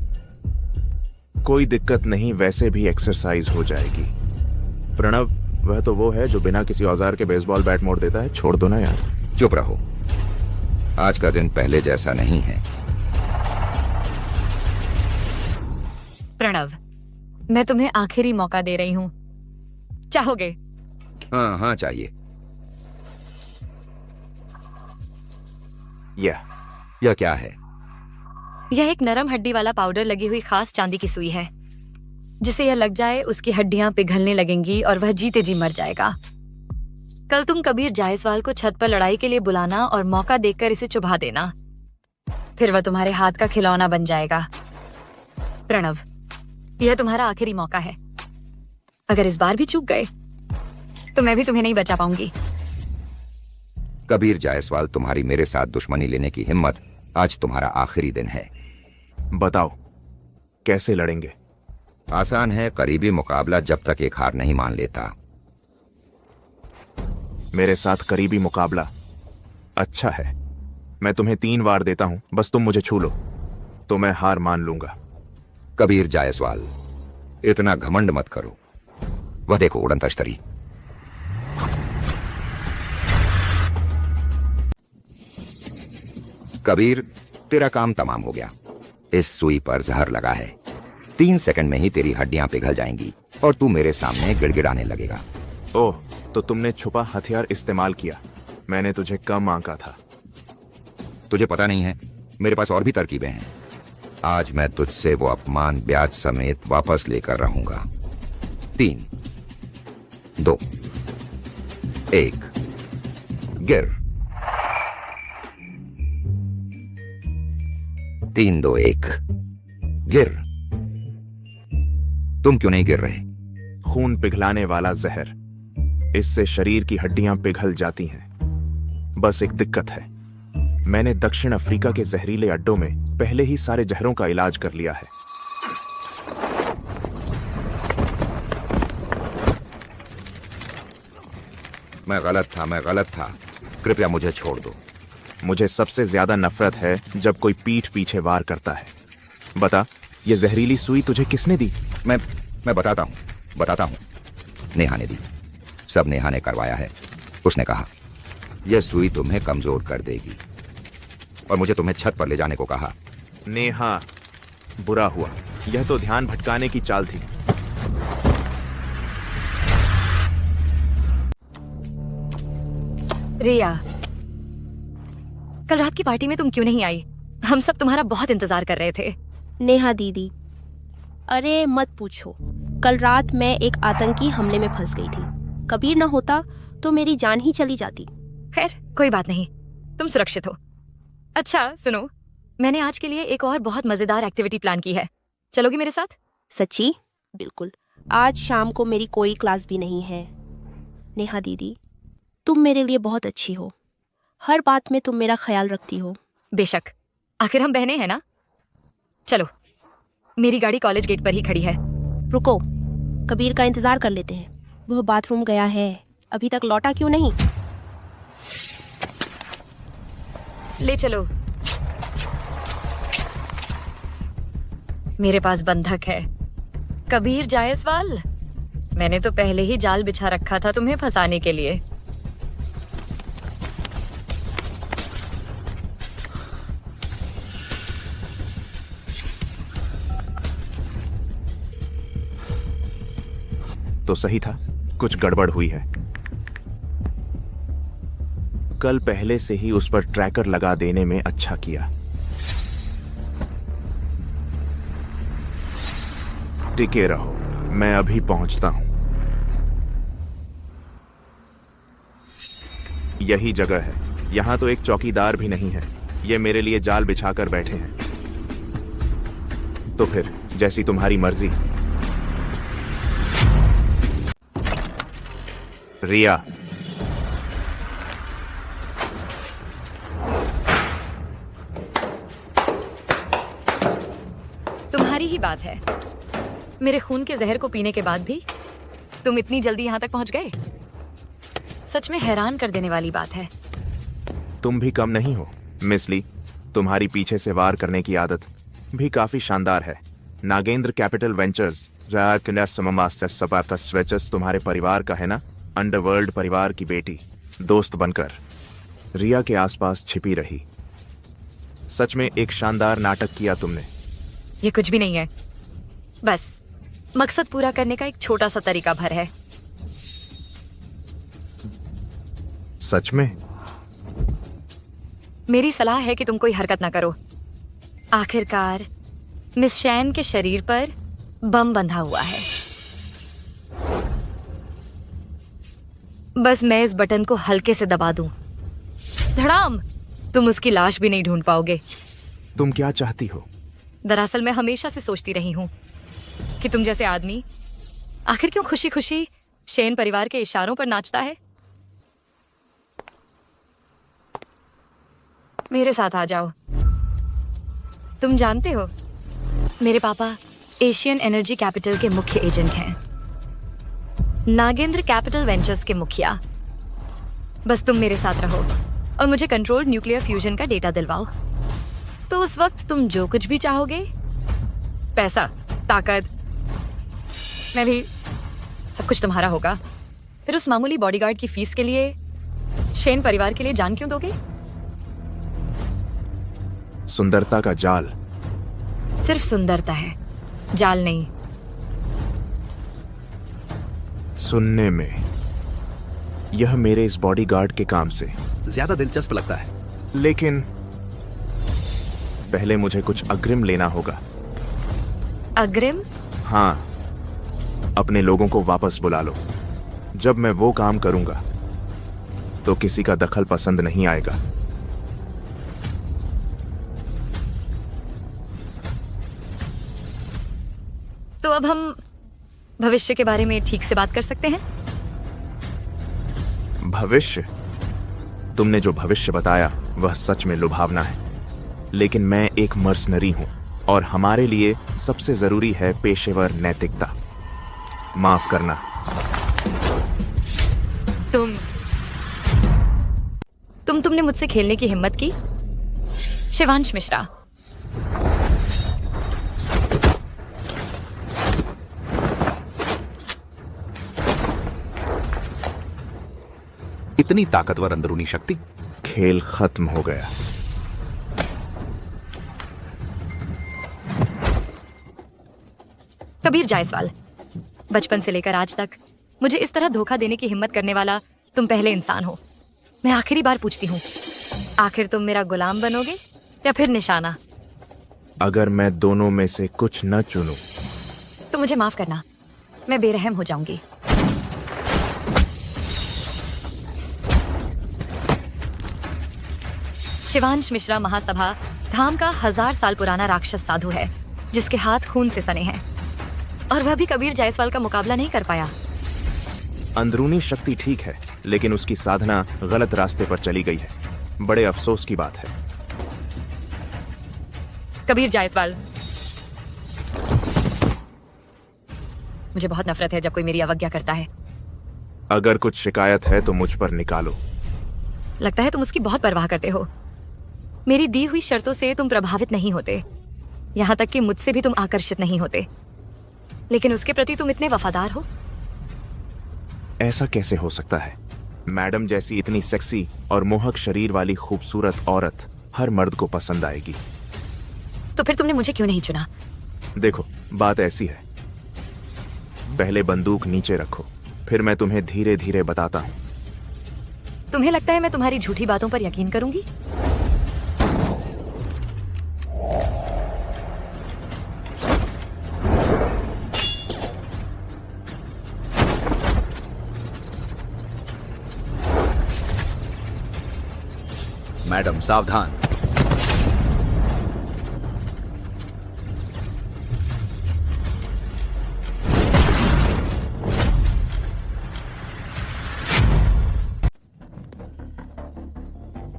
कोई दिक्कत नहीं, वैसे भी एक्सरसाइज हो जाएगी। प्रणव, वह तो वो है जो बिना किसी औजार के बेसबॉल बैट मोड़ देता है। छोड़ दो ना यार। चुप रहो, आज का दिन पहले जैसा नहीं है। प्रणव, मैं तुम्हें आखिरी मौका दे रही हूँ, चाहोगे? हाँ चाहिए। यह क्या है? यह एक नरम हड्डी वाला पाउडर लगी हुई खास चांदी की सुई है। जिसे यह लग जाए उसकी हड्डियां पिघलने लगेंगी और वह जीते जी मर जाएगा। कल तुम कबीर जायसवाल को छत पर लड़ाई के लिए बुलाना और मौका देखकर इसे चुभा देना। फिर वह तुम्हारे हाथ का खिलौना बन जाएगा। प्रणव, यह तुम्हारा आखिरी मौका है। अगर इस बार भी चूक गए तो मैं भी तुम्हें नहीं बचा पाऊंगी। कबीर जायसवाल, तुम्हारी मेरे साथ दुश्मनी लेने की हिम्मत, आज तुम्हारा आखिरी दिन है। बताओ कैसे लड़ेंगे? आसान है, करीबी मुकाबला जब तक एक हार नहीं मान लेता। मेरे साथ करीबी मुकाबला? अच्छा है, मैं तुम्हें 3 वार देता हूं, बस तुम मुझे छू लो तो मैं हार मान लूंगा। कबीर जायसवाल, इतना घमंड मत करो। वह देखो, उड़न तश्तरी। कबीर, तेरा काम तमाम हो गया। इस सुई पर जहर लगा है। 3 सेकंड में ही तेरी हड्डियां पिघल जाएंगी और तू मेरे सामने गिड़गिड़ाने लगेगा। ओह, तो तुमने छुपा हथियार इस्तेमाल किया। मैंने तुझे कम आंका था। तुझे पता नहीं है, मेरे पास और भी तरकीबें हैं। आज मैं तुझसे वो अपमान ब्याज समेत वापस लेकर रहूंगा। 3, 2, 1, गिर। 3, 2, 1, गिर। तुम क्यों नहीं गिर रहे? खून पिघलाने वाला जहर, इससे शरीर की हड्डियां पिघल जाती हैं। बस एक दिक्कत है, मैंने दक्षिण अफ्रीका के जहरीले अड्डों में पहले ही सारे जहरों का इलाज कर लिया है। मैं गलत था। कृपया मुझे छोड़ दो। मुझे सबसे ज्यादा नफरत है जब कोई पीठ पीछे वार करता है। बता, ये जहरीली सुई तुझे किसने दी? मैं बताता हूं। नेहा ने दी। सब नेहा ने करवाया है। उसने कहा यह सुई तुम्हें कमजोर कर देगी और मुझे तुम्हें छत पर ले जाने को कहा। नेहा, बुरा हुआ, यह तो ध्यान भटकाने की चाल थी। रिया, कल रात की पार्टी में तुम क्यों नहीं आई? हम सब तुम्हारा बहुत इंतजार कर रहे थे। नेहा दीदी, अरे मत पूछो, कल रात मैं एक आतंकी हमले में फंस गई थी। कबीर न होता तो मेरी जान ही चली जाती। खैर कोई बात नहीं, तुम सुरक्षित हो। अच्छा सुनो, मैंने आज के लिए एक और बहुत मजेदार एक्टिविटी प्लान की है, चलोगी मेरे साथ? सच्ची? बिल्कुल। आज शाम को मेरी कोई क्लास भी नहीं है। नेहा दीदी, तुम मेरे लिए बहुत अच्छी हो, हर बात में तुम मेरा ख्याल रखती हो। बेशक, आखिर हम बहनें हैं ना। चलो, मेरी गाड़ी कॉलेज गेट पर ही खड़ी है। रुको, कबीर का इंतजार कर लेते हैं। वह बाथरूम गया है, अभी तक लौटा क्यों नहीं? ले चलो। मेरे पास बंधक है, कबीर जायसवाल। मैंने तो पहले ही जाल बिछा रखा था तुम्हें फंसाने के लिए। तो सही था, कुछ गड़बड़ हुई है। कल पहले से ही उस पर ट्रैकर लगा देने में अच्छा किया। टिके रहो, मैं अभी पहुंचता हूं। यही जगह है, यहां तो एक चौकीदार भी नहीं है। ये मेरे लिए जाल बिछाकर बैठे हैं। तो फिर जैसी तुम्हारी मर्जी। रिया, तुम्हारी ही बात है। मेरे खून के जहर को पीने के बाद भी तुम इतनी जल्दी यहां तक पहुंच गए। सच में हैरान कर देने वाली बात है। तुम भी कम नहीं हो मिस ली। तुम्हारी पीछे से वार करने की आदत भी काफी शानदार है। नागेंद्र कैपिटल वेंचर्स तुम्हारे परिवार का है ना? अंडरवर्ल्ड परिवार की बेटी दोस्त बनकर रिया के आसपास छिपी रही। सच में एक शानदार नाटक किया तुमने। ये कुछ भी नहीं है, बस मकसद पूरा करने का एक छोटा सा तरीका भर है। सच में? मेरी सलाह है कि तुम कोई हरकत ना करो। आखिरकार मिस शैन के शरीर पर बम बंधा हुआ है। बस मैं इस बटन को हल्के से दबा दूं, धड़ाम, तुम उसकी लाश भी नहीं ढूंढ पाओगे। तुम क्या चाहती हो? दरअसल मैं हमेशा से सोचती रही हूं कि तुम जैसे आदमी आखिर क्यों खुशी खुशी शैन परिवार के इशारों पर नाचता है। मेरे साथ आ जाओ। तुम जानते हो, मेरे पापा एशियन एनर्जी कैपिटल के मुख्य एजेंट हैं, नागेंद्र कैपिटल वेंचर्स के मुखिया। बस तुम मेरे साथ रहो और मुझे कंट्रोल्ड न्यूक्लियर फ्यूजन का डेटा दिलवाओ, तो उस वक्त तुम जो कुछ भी चाहोगे, पैसा, ताकत, मैं भी, सब कुछ तुम्हारा होगा। फिर उस मामूली बॉडीगार्ड की फीस के लिए शैन परिवार के लिए जान क्यों दोगे? सुंदरता का जाल। सिर्फ सुंदरता है, जाल नहीं। सुनने में यह मेरे इस बॉडीगार्ड के काम से ज्यादा दिलचस्प लगता है, लेकिन पहले मुझे कुछ अग्रिम लेना होगा। अग्रिम? हाँ, अपने लोगों को वापस बुला लो। जब मैं वो काम करूंगा तो किसी का दखल पसंद नहीं आएगा। तो अब हम भविष्य के बारे में ठीक से बात कर सकते हैं? भविष्य? तुमने जो भविष्य बताया वह सच में लुभावना है, लेकिन मैं एक मर्सनरी हूं और हमारे लिए सबसे जरूरी है पेशेवर नैतिकता। माफ करना। तुमने मुझसे खेलने की हिम्मत की? शिवांश मिश्रा। इतनी ताकतवर अंदरूनी शक्ति। खेल खत्म हो गया। कबीर जायसवाल, बचपन से लेकर आज तक मुझे इस तरह धोखा देने की हिम्मत करने वाला तुम पहले इंसान हो। मैं आखिरी बार पूछती हूँ, आखिर तुम मेरा गुलाम बनोगे या फिर निशाना? अगर मैं दोनों में से कुछ न चुनूं तो मुझे माफ करना, मैं बेरहम हो जाऊंगी। शिवांश मिश्रा महासभा धाम का 1000 साल पुराना राक्षस साधु है जिसके हाथ खून से सने हैं, और वह भी कबीर जायसवाल का मुकाबला नहीं कर पाया। अंदरूनी शक्ति ठीक है, लेकिन उसकी साधना गलत रास्ते पर चली गई है। बड़े अफसोस की बात है। कबीर जायसवाल, मुझे बहुत नफरत है जब कोई मेरी अवज्ञा करता है। अगर कुछ शिकायत है तो मुझ पर निकालो। लगता है तुम उसकी बहुत परवाह करते हो। मेरी दी हुई शर्तों से तुम प्रभावित नहीं होते, यहाँ तक कि मुझसे भी तुम आकर्षित नहीं होते, लेकिन उसके प्रति तुम इतने वफादार हो। ऐसा कैसे हो सकता है? मैडम जैसी इतनी सेक्सी और मोहक शरीर वाली खूबसूरत औरत हर मर्द को पसंद आएगी। तो फिर तुमने मुझे क्यों नहीं चुना? देखो, बात ऐसी है, पहले बंदूक नीचे रखो, फिर मैं तुम्हें धीरे धीरे बताता हूँ। तुम्हें लगता है मैं तुम्हारी झूठी बातों पर यकीन करूंगी? मैडम सावधान।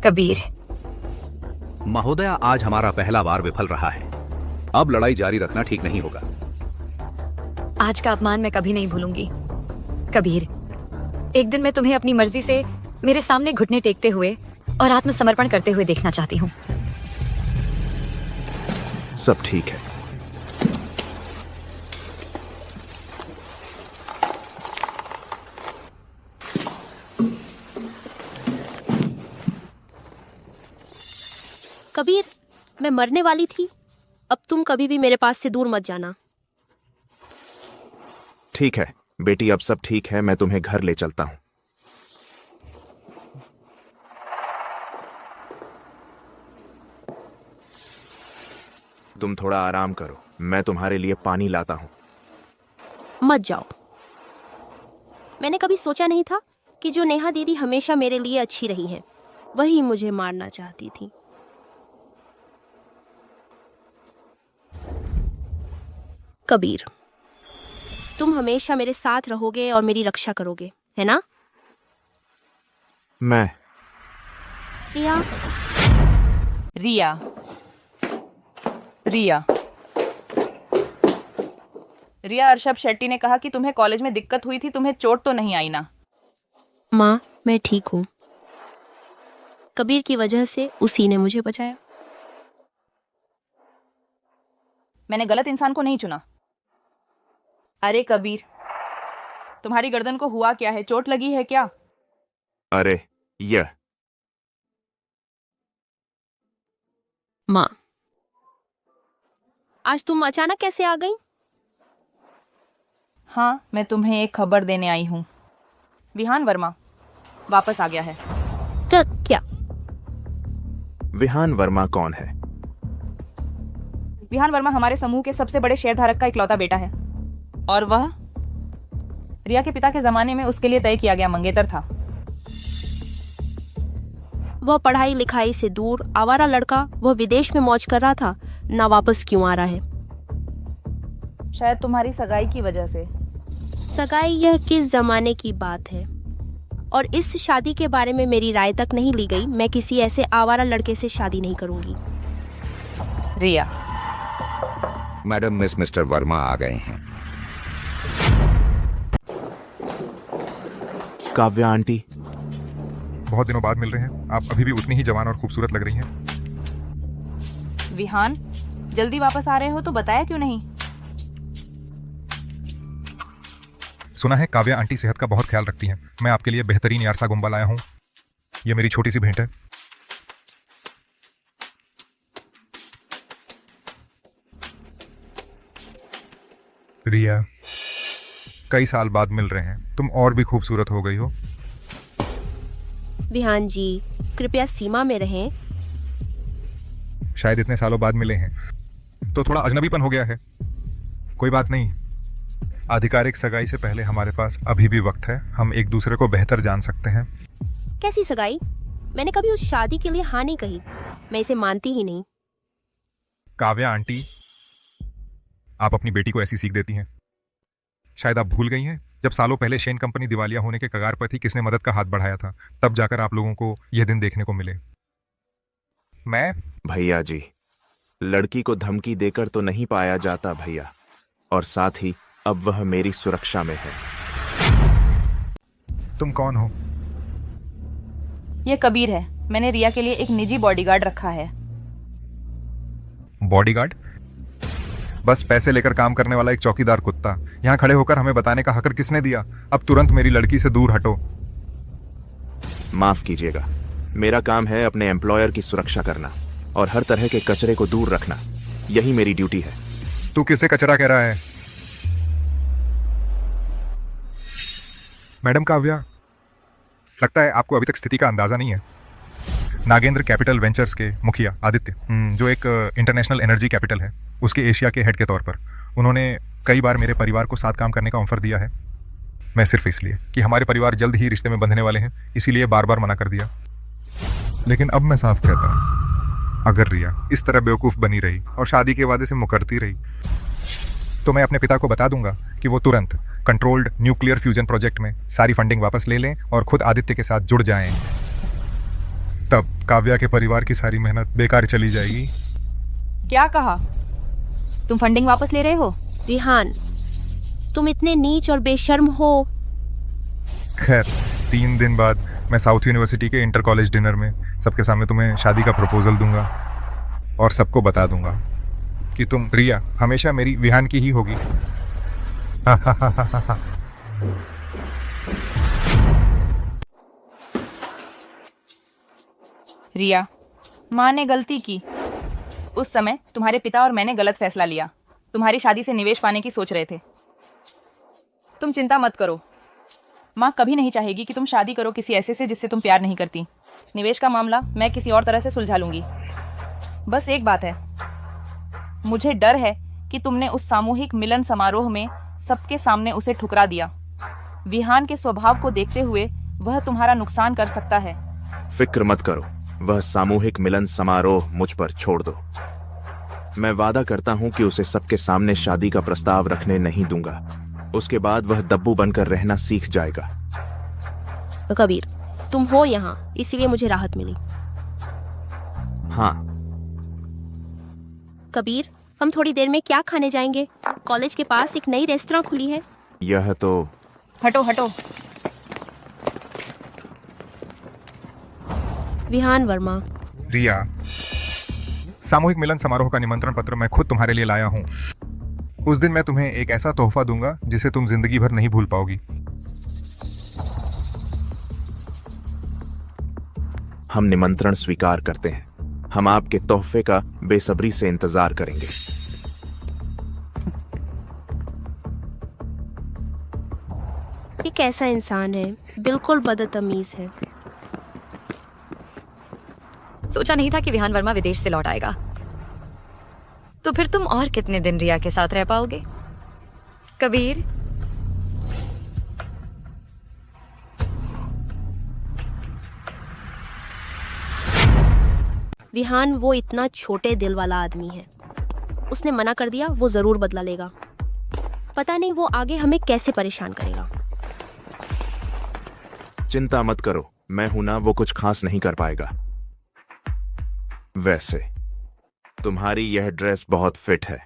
कबीर महोदया, आज हमारा पहला वार विफल रहा है। अब लड़ाई जारी रखना ठीक नहीं होगा। आज का अपमान मैं कभी नहीं भूलूंगी। कबीर, एक दिन मैं तुम्हें अपनी मर्जी से मेरे सामने घुटने टेकते हुए और आत्मसमर्पण करते हुए देखना चाहती हूँ। सब ठीक है। कबीर, मैं मरने वाली थी। अब तुम कभी भी मेरे पास से दूर मत जाना। ठीक है बेटी, अब सब ठीक है। मैं तुम्हें घर ले चलता हूँ। तुम थोड़ा आराम करो, मैं तुम्हारे लिए पानी लाता हूँ। मत जाओ। मैंने कभी सोचा नहीं था कि जो नेहा दीदी हमेशा मेरे लिए अच्छी रही हैं, वही मुझे मारना चाहती थी। कबीर, तुम हमेशा मेरे साथ रहोगे और मेरी रक्षा करोगे, है ना? मैं रिया। रिया, रिया, रिया, अर्षभ शेट्टी ने कहा कि तुम्हें कॉलेज में दिक्कत हुई थी। तुम्हें चोट तो नहीं आई ना? माँ, मैं ठीक हूँ। कबीर की वजह से उसी ने मुझे बचाया। मैंने गलत इंसान को नहीं चुना। अरे कबीर, तुम्हारी गर्दन को हुआ क्या है? चोट लगी है क्या? अरे यह माँ, आज तुम अचानक कैसे आ गई? हाँ, मैं तुम्हें एक खबर देने आई हूँ। विहान वर्मा वापस आ गया है। क्या? विहान वर्मा कौन है? विहान वर्मा हमारे समूह के सबसे बड़े शेयरधारक का इकलौता बेटा है, और वह रिया के पिता के जमाने में उसके लिए तय किया गया मंगेतर था। वह पढ़ाई लिखाई से दूर आवारा लड़का, वह विदेश में मौज कर रहा था, ना वापस क्यों आ रहा है? शायद तुम्हारी सगाई की वजह से। सगाई? यह किस जमाने की बात है? और इस शादी के बारे में मेरी राय तक नहीं ली गई। मैं किसी ऐसे आवारा लड़के से शादी नहीं करूंगी। रिया। मैडम, मिस्टर वर्मा आ गए हैं। काव्या आंटी, बहुत दिनों बाद मिल रहे हैं। आप अभी भी उतनी ही जवान और खूबसूरत लग रही हैं। विहान, जल्दी वापस आ रहे हो तो बताया क्यों नहीं? सुना है काव्या आंटी सेहत का बहुत ख्याल रखती हैं। मैं आपके लिए बेहतरीन यारसा गुम्बा लाया हूँ। ये मेरी छोटी सी भेंट है। रिया, कई साल बाद मिल रहे हैं, तुम और भी खूबसूरत हो गई हो। विहान जी, कृपया सीमा में रहें। शायद इतने सालों बाद मिले हैं तो थोड़ा अजनबीपन हो गया है। कोई बात नहीं, आधिकारिक सगाई से पहले हमारे पास अभी भी वक्त है। हम एक दूसरे को बेहतर जान सकते हैं। कैसी सगाई? मैंने कभी उस शादी के लिए हाँ नहीं कही। मैं इसे मानती ही नहीं। काव्या आंटी, आप अपनी बेटी को ऐसी सीख देती हैं। शायद आप भूल गई हैं, जब सालों पहले शेन कंपनी दिवालिया होने के कगार पर थी, किसने मदद का हाथ बढ़ाया था। तब जाकर आप लोगों को यह दिन देखने को मिले। मैं भैया जी, लड़की को धमकी देकर तो नहीं पाया जाता भैया, और साथ ही अब वह मेरी सुरक्षा में है। तुम कौन हो? ये कबीर है। मैंने रिया के लिए एक निजी बॉडीगार्ड रखा है। बॉडीगार्ड? बस पैसे लेकर काम करने वाला एक चौकीदार कुत्ता। यहाँ खड़े होकर हमें बताने का हक किसने दिया? अब तुरंत मेरी लड़की से दूर हटो। माफ कीजिएगा, मेरा काम है अपने एम्प्लॉयर की सुरक्षा करना और हर तरह के कचरे को दूर रखना। यही मेरी ड्यूटी है। तू किसे कचरा कह रहा है? मैडम काव्या, लगता है आपको अभी तक स्थिति का अंदाजा नहीं है। नागेंद्र कैपिटल वेंचर्स के मुखिया आदित्य, जो एक इंटरनेशनल एनर्जी कैपिटल है, उसके एशिया के हेड के तौर पर उन्होंने कई बार मेरे परिवार को साथ काम करने का ऑफर दिया है। मैं सिर्फ इसलिए कि हमारे परिवार जल्द ही रिश्ते में बंधने वाले हैं, इसीलिए बार बार मना कर दिया। लेकिन अब मैं साफ कहता हूँ, अगर रिया इस तरह बेवकूफ़ बनी रही और शादी के वादे से मुकरती रही तो मैं अपने पिता को बता दूंगा कि वो तुरंत कंट्रोल्ड न्यूक्लियर फ्यूजन प्रोजेक्ट में सारी फंडिंग वापस ले लें और खुद आदित्य के साथ जुड़ जाएं। तब काव्या के परिवार की सारी मेहनत बेकार चली जाएगी। क्या कहा? तुम फंडिंग वापस ले रहे हो? विहान, तुम इतने नीच और बेशर्म हो। खैर, 3 दिन बाद मैं साउथ यूनिवर्सिटी के इंटर कॉलेज डिनर में सबके सामने तुम्हें शादी का प्रपोजल दूंगा और सबको बता दूंगा कि तुम रिया हमेशा मेरी विहान की ही होगी। रिया, माँ ने गलती की। उस समय तुम्हारे पिता और मैंने गलत फैसला लिया। तुम्हारी शादी से निवेश पाने की सोच रहे थे। तुम चिंता मत करो, माँ कभी नहीं चाहेगी कि तुम शादी करो किसी ऐसे से जिससे तुम प्यार नहीं करती। निवेश का मामला मैं किसी और तरह से सुलझा लूंगी। बस एक बात है, मुझे डर है कि तुमने उस सामूहिक मिलन समारोह में सबके सामने उसे ठुकरा दिया। विहान के स्वभाव को देखते हुए वह तुम्हारा नुकसान कर सकता है। फिक्र मत करो, वह सामूहिक मिलन समारोह मुझ पर छोड़ दो। मैं वादा करता हूं कि उसे सबके सामने शादी का प्रस्ताव रखने नहीं दूंगा। उसके बाद वह दब्बू बनकर रहना सीख जाएगा। कबीर, तुम हो यहाँ, इसीलिए मुझे राहत मिली। हाँ कबीर, हम थोड़ी देर में क्या खाने जाएंगे? कॉलेज के पास एक नई रेस्तरां खुली है। यह तो हटो हटो। विहान वर्मा। रिया, सामूहिक मिलन समारोह का निमंत्रण पत्र मैं खुद तुम्हारे लिए लाया हूँ। उस दिन मैं तुम्हें एक ऐसा तोहफा दूंगा जिसे तुम जिंदगी भर नहीं भूल पाओगी। हम निमंत्रण स्वीकार करते हैं। हम आपके तोहफे का बेसब्री से इंतजार करेंगे। ये कैसा इंसान है? बिल्कुल बदतमीज है। सोचा नहीं था कि विहान वर्मा विदेश से लौट आएगा। तो फिर तुम और कितने दिन रिया के साथ रह पाओगे? कबीर, विहान वो इतना छोटे दिल वाला आदमी है। उसने मना कर दिया, वो जरूर बदला लेगा। पता नहीं वो आगे हमें कैसे परेशान करेगा। चिंता मत करो, मैं हूं ना, वो कुछ खास नहीं कर पाएगा। वैसे तुम्हारी यह ड्रेस बहुत फिट है,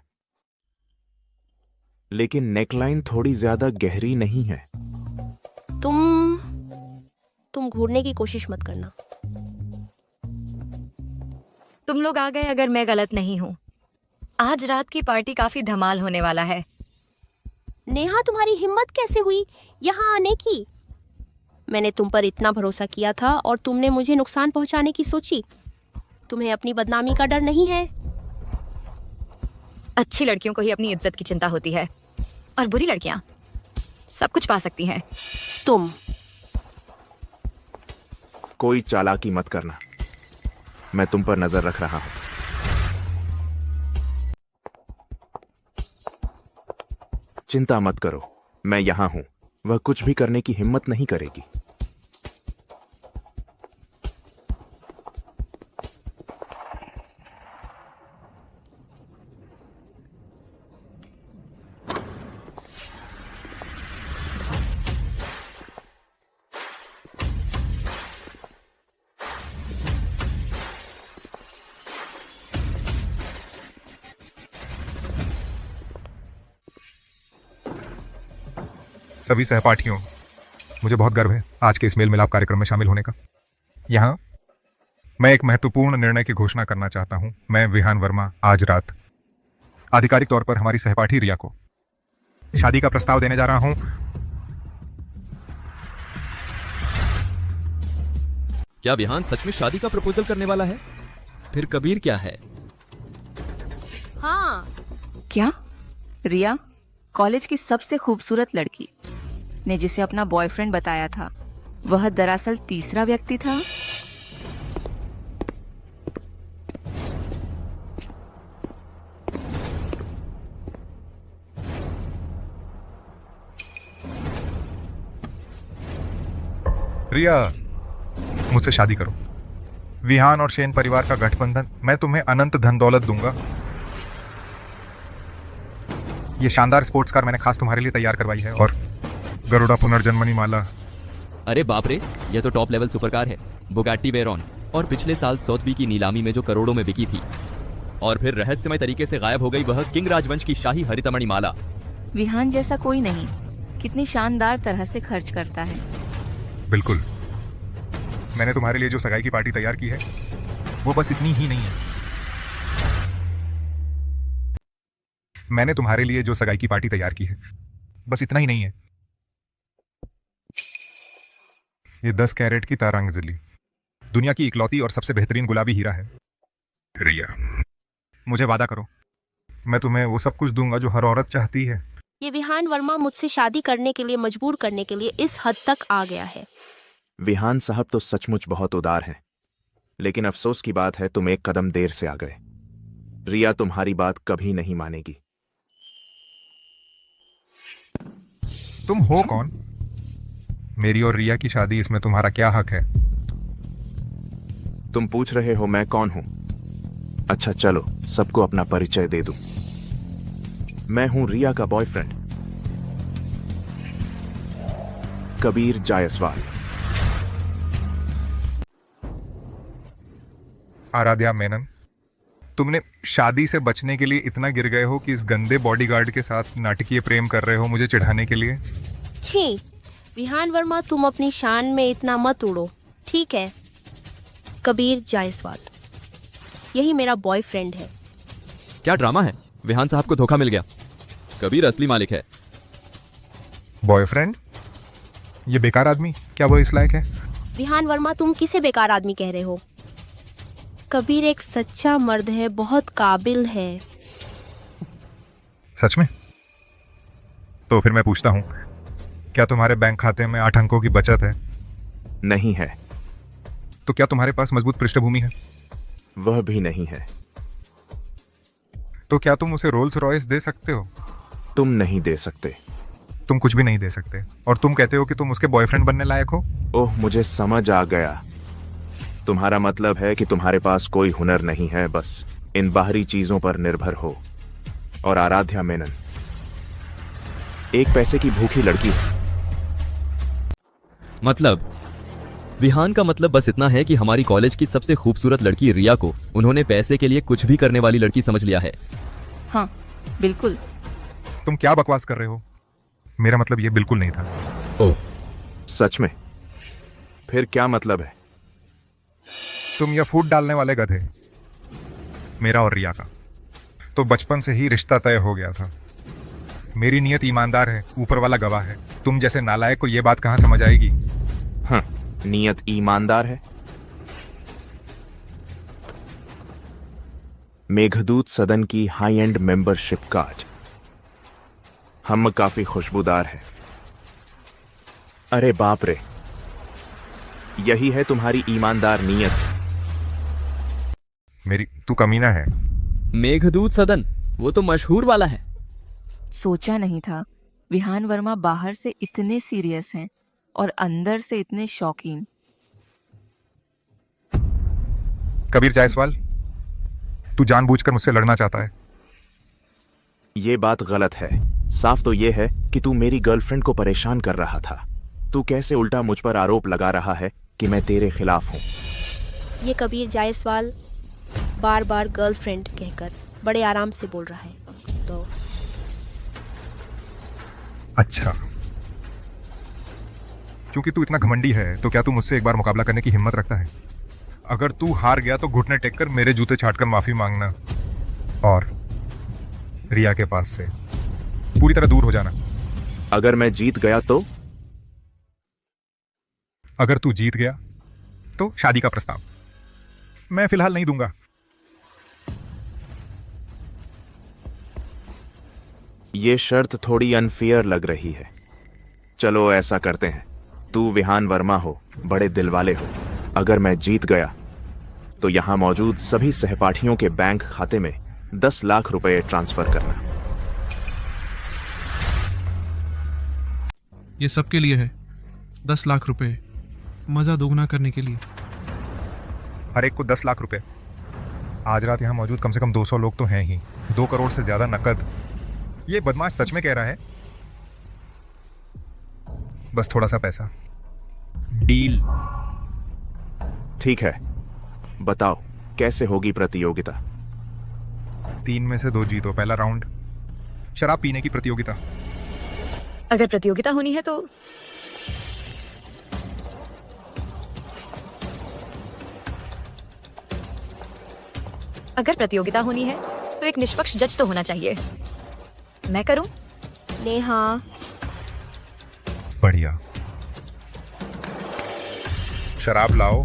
लेकिन नेकलाइन थोड़ी ज्यादा गहरी नहीं है। तुम घूरने की कोशिश मत करना। तुम लोग आ गए अगर मैं गलत नहीं हूँ। आज रात की पार्टी काफी धमाल होने वाला है। नेहा, तुम्हारी हिम्मत कैसे हुई यहाँ आने की? मैंने तुम पर इतना भरोसा किया था और तुमने मुझे नुकसान पहुंचाने की सोची। तुम्हें अपनी बदनामी का डर नहीं है? अच्छी लड़कियों को ही अपनी इज्जत की चिंता होती है। और बुरी लड़कियां सब कुछ पा सकती हैं। तुम कोई चालाकी मत करना, मैं तुम पर नजर रख रहा हूं। चिंता मत करो, मैं यहां हूं। वह कुछ भी करने की हिम्मत नहीं करेगी। सभी सहपाठियों, मुझे बहुत गर्व है आज के इस मेल मिलाप कार्यक्रम में शामिल होने का। यहाँ मैं एक महत्वपूर्ण निर्णय की घोषणा करना चाहता हूँ। मैं विहान वर्मा आज रात आधिकारिक तौर पर हमारी सहपाठी रिया को शादी का प्रस्ताव देने जा रहा हूँ। क्या विहान सच में शादी का प्रपोजल करने वाला है? फिर कबीर क्या है? हाँ। क्या रिया, कॉलेज की सबसे खूबसूरत लड़की ने जिसे अपना बॉयफ्रेंड बताया था, वह दरअसल तीसरा व्यक्ति था? रिया, मुझसे शादी करो। विहान और शेन परिवार का गठबंधन, मैं तुम्हें अनंत धन दौलत दूंगा। ये शानदार स्पोर्ट्स कार मैंने खास तुम्हारे लिए तैयार करवाई है, और गरुड़ा पुनर्जन्मनी माला। अरे बाप रे, यह तो टॉप लेवल सुपरकार है, बुगाट्टी वेरॉन, और पिछले साल सोथबी की नीलामी में जो करोड़ों में बिकी थी, और फिर रहस्यमय तरीके से गायब हो गई वह किंग राजवंश की शाही हरितमणि माला। विहान जैसा कोई नहीं, कितनी शानदार तरह से खर्च करता है। बिल्कुल, मैंने तुम्हारे लिए जो सगाई की पार्टी तैयार की है वो बस इतनी ही नहीं है। मैंने तुम्हारे लिए जो सगाई की पार्टी तैयार की है बस इतना ही नहीं है। ये 10 कैरेट की तारांगजली, दुनिया की इकलौती और सबसे बेहतरीन गुलाबी हीरा है। रिया, मुझे वादा करो, मैं तुम्हें वो सब कुछ दूंगा जो हर औरत चाहती है। ये विहान वर्मा मुझसे शादी करने के लिए मजबूर करने के लिए इस हद तक आ गया है। विहान साहब तो सचमुच बहुत उदार हैं, लेकिन अफसोस की बात है तुम एक कदम देर से आ गए। रिया तुम्हारी बात कभी नहीं मानेगी। तुम हो कौन? मेरी और रिया की शादी, इसमें तुम्हारा क्या हक है? तुम पूछ रहे हो मैं कौन हूं? अच्छा चलो सबको अपना परिचय दे दूं। मैं हूं रिया का बॉयफ्रेंड कबीर जायसवाल। आराध्या मेनन, तुमने शादी से बचने के लिए इतना गिर गए हो कि इस गंदे बॉडीगार्ड के साथ नाटकीय प्रेम कर रहे हो मुझे चिढ़ाने के लिए? छी, विहान वर्मा तुम अपनी शान में इतना मत उड़ो, ठीक है? कबीर जायसवाल, यही मेरा बॉयफ्रेंड है। क्या ड्रामा है? विहान साहब को धोखा मिल गया, कबीर असली मालिक है। बॉयफ्रेंड? ये बेकार आदमी, क्या वो इस लायक है? विहान वर्मा, तुम किसे बेकार आदमी कह रहे हो? कबीर एक सच्चा मर्द है, बहुत काबिल है। सच में? तो फिर मैं पूछता हूँ, क्या तुम्हारे बैंक खाते में 8 अंकों की बचत है? नहीं है। तो क्या तुम्हारे पास मजबूत पृष्ठभूमि है? वह भी नहीं है। तो क्या तुम उसे रोल्स रॉयस दे सकते हो? तुम नहीं दे सकते। तुम कुछ भी नहीं दे सकते, और तुम कहते हो कि तुम उसके बॉयफ्रेंड बनने लायक हो? ओह, मुझे समझ आ गया। तुम्हारा मतलब है कि तुम्हारे पास कोई हुनर नहीं है, बस इन बाहरी चीजों पर निर्भर हो। और आराध्या मेनन एक पैसे की भूखी लड़की है। मतलब विहान का मतलब बस इतना है कि हमारी कॉलेज की सबसे खूबसूरत लड़की रिया को उन्होंने पैसे के लिए कुछ भी करने वाली लड़की समझ लिया है। हाँ बिल्कुल। तुम क्या बकवास कर रहे हो? मेरा मतलब ये बिल्कुल नहीं था। ओह, सच में? फिर क्या मतलब है? तुम यह फूट डालने वाले गधे, मेरा और रिया का तो बचपन से ही रिश्ता तय हो गया था। मेरी नीयत ईमानदार है, ऊपर वाला गवाह है। तुम जैसे नालायक को यह बात कहां समझ आएगी? हाँ, नीयत ईमानदार है। मेघदूत सदन की हाई एंड मेंबरशिप कार्ड। हम काफी खुशबूदार है। अरे बाप रे, यही है तुम्हारी ईमानदार नीयत। मेरी तू कमीना है। मेघदूत सदन, वो तो मशहूर वाला है। सोचा नहीं था विहान वर्मा बाहर से इतने सीरियस हैं और अंदर से इतने शौकीन। कबीर जायसवाल, तू जानबूझकर मुझसे लड़ना चाहता है। ये बात गलत है। साफ तो ये है कि तू मेरी गर्लफ्रेंड को परेशान कर रहा था। तू कैसे उल्टा मुझ पर आरोप लगा रहा है कि मैं तेरे खिलाफ हूँ। ये कबीर जायसवाल बार बार गर्लफ्रेंड कहकर बड़े आराम से बोल रहा है। तो अच्छा, क्योंकि तू इतना घमंडी है तो क्या तू मुझसे एक बार मुकाबला करने की हिम्मत रखता है? अगर तू हार गया तो घुटने टेक कर मेरे जूते छाटकर माफी मांगना और रिया के पास से पूरी तरह दूर हो जाना। अगर मैं जीत गया तो? अगर तू जीत गया तो शादी का प्रस्ताव मैं फिलहाल नहीं दूंगा। ये शर्त थोड़ी अनफेयर लग रही है। चलो ऐसा करते हैं, तू विहान वर्मा हो, बड़े दिल वाले हो। अगर मैं जीत गया तो यहां मौजूद सभी सहपाठियों के बैंक खाते में 10 लाख रुपए ट्रांसफर करना। ये सबके लिए है। 10 लाख रुपए मजा दोगुना करने के लिए। हर एक को 10 लाख रुपए। आज रात यहाँ मौजूद कम से कम 200 लोग तो हैं ही। 2 करोड़ से ज्यादा नकद। ये बदमाश सच में कह रहा है। बस थोड़ा सा पैसा। डील। ठीक है, बताओ कैसे होगी प्रतियोगिता? 3 में से 2 जीतो। पहला राउंड शराब पीने की प्रतियोगिता। अगर प्रतियोगिता होनी है तो एक निष्पक्ष जज तो होना चाहिए। मैं करूं? नेहा। बढ़िया। शराब लाओ।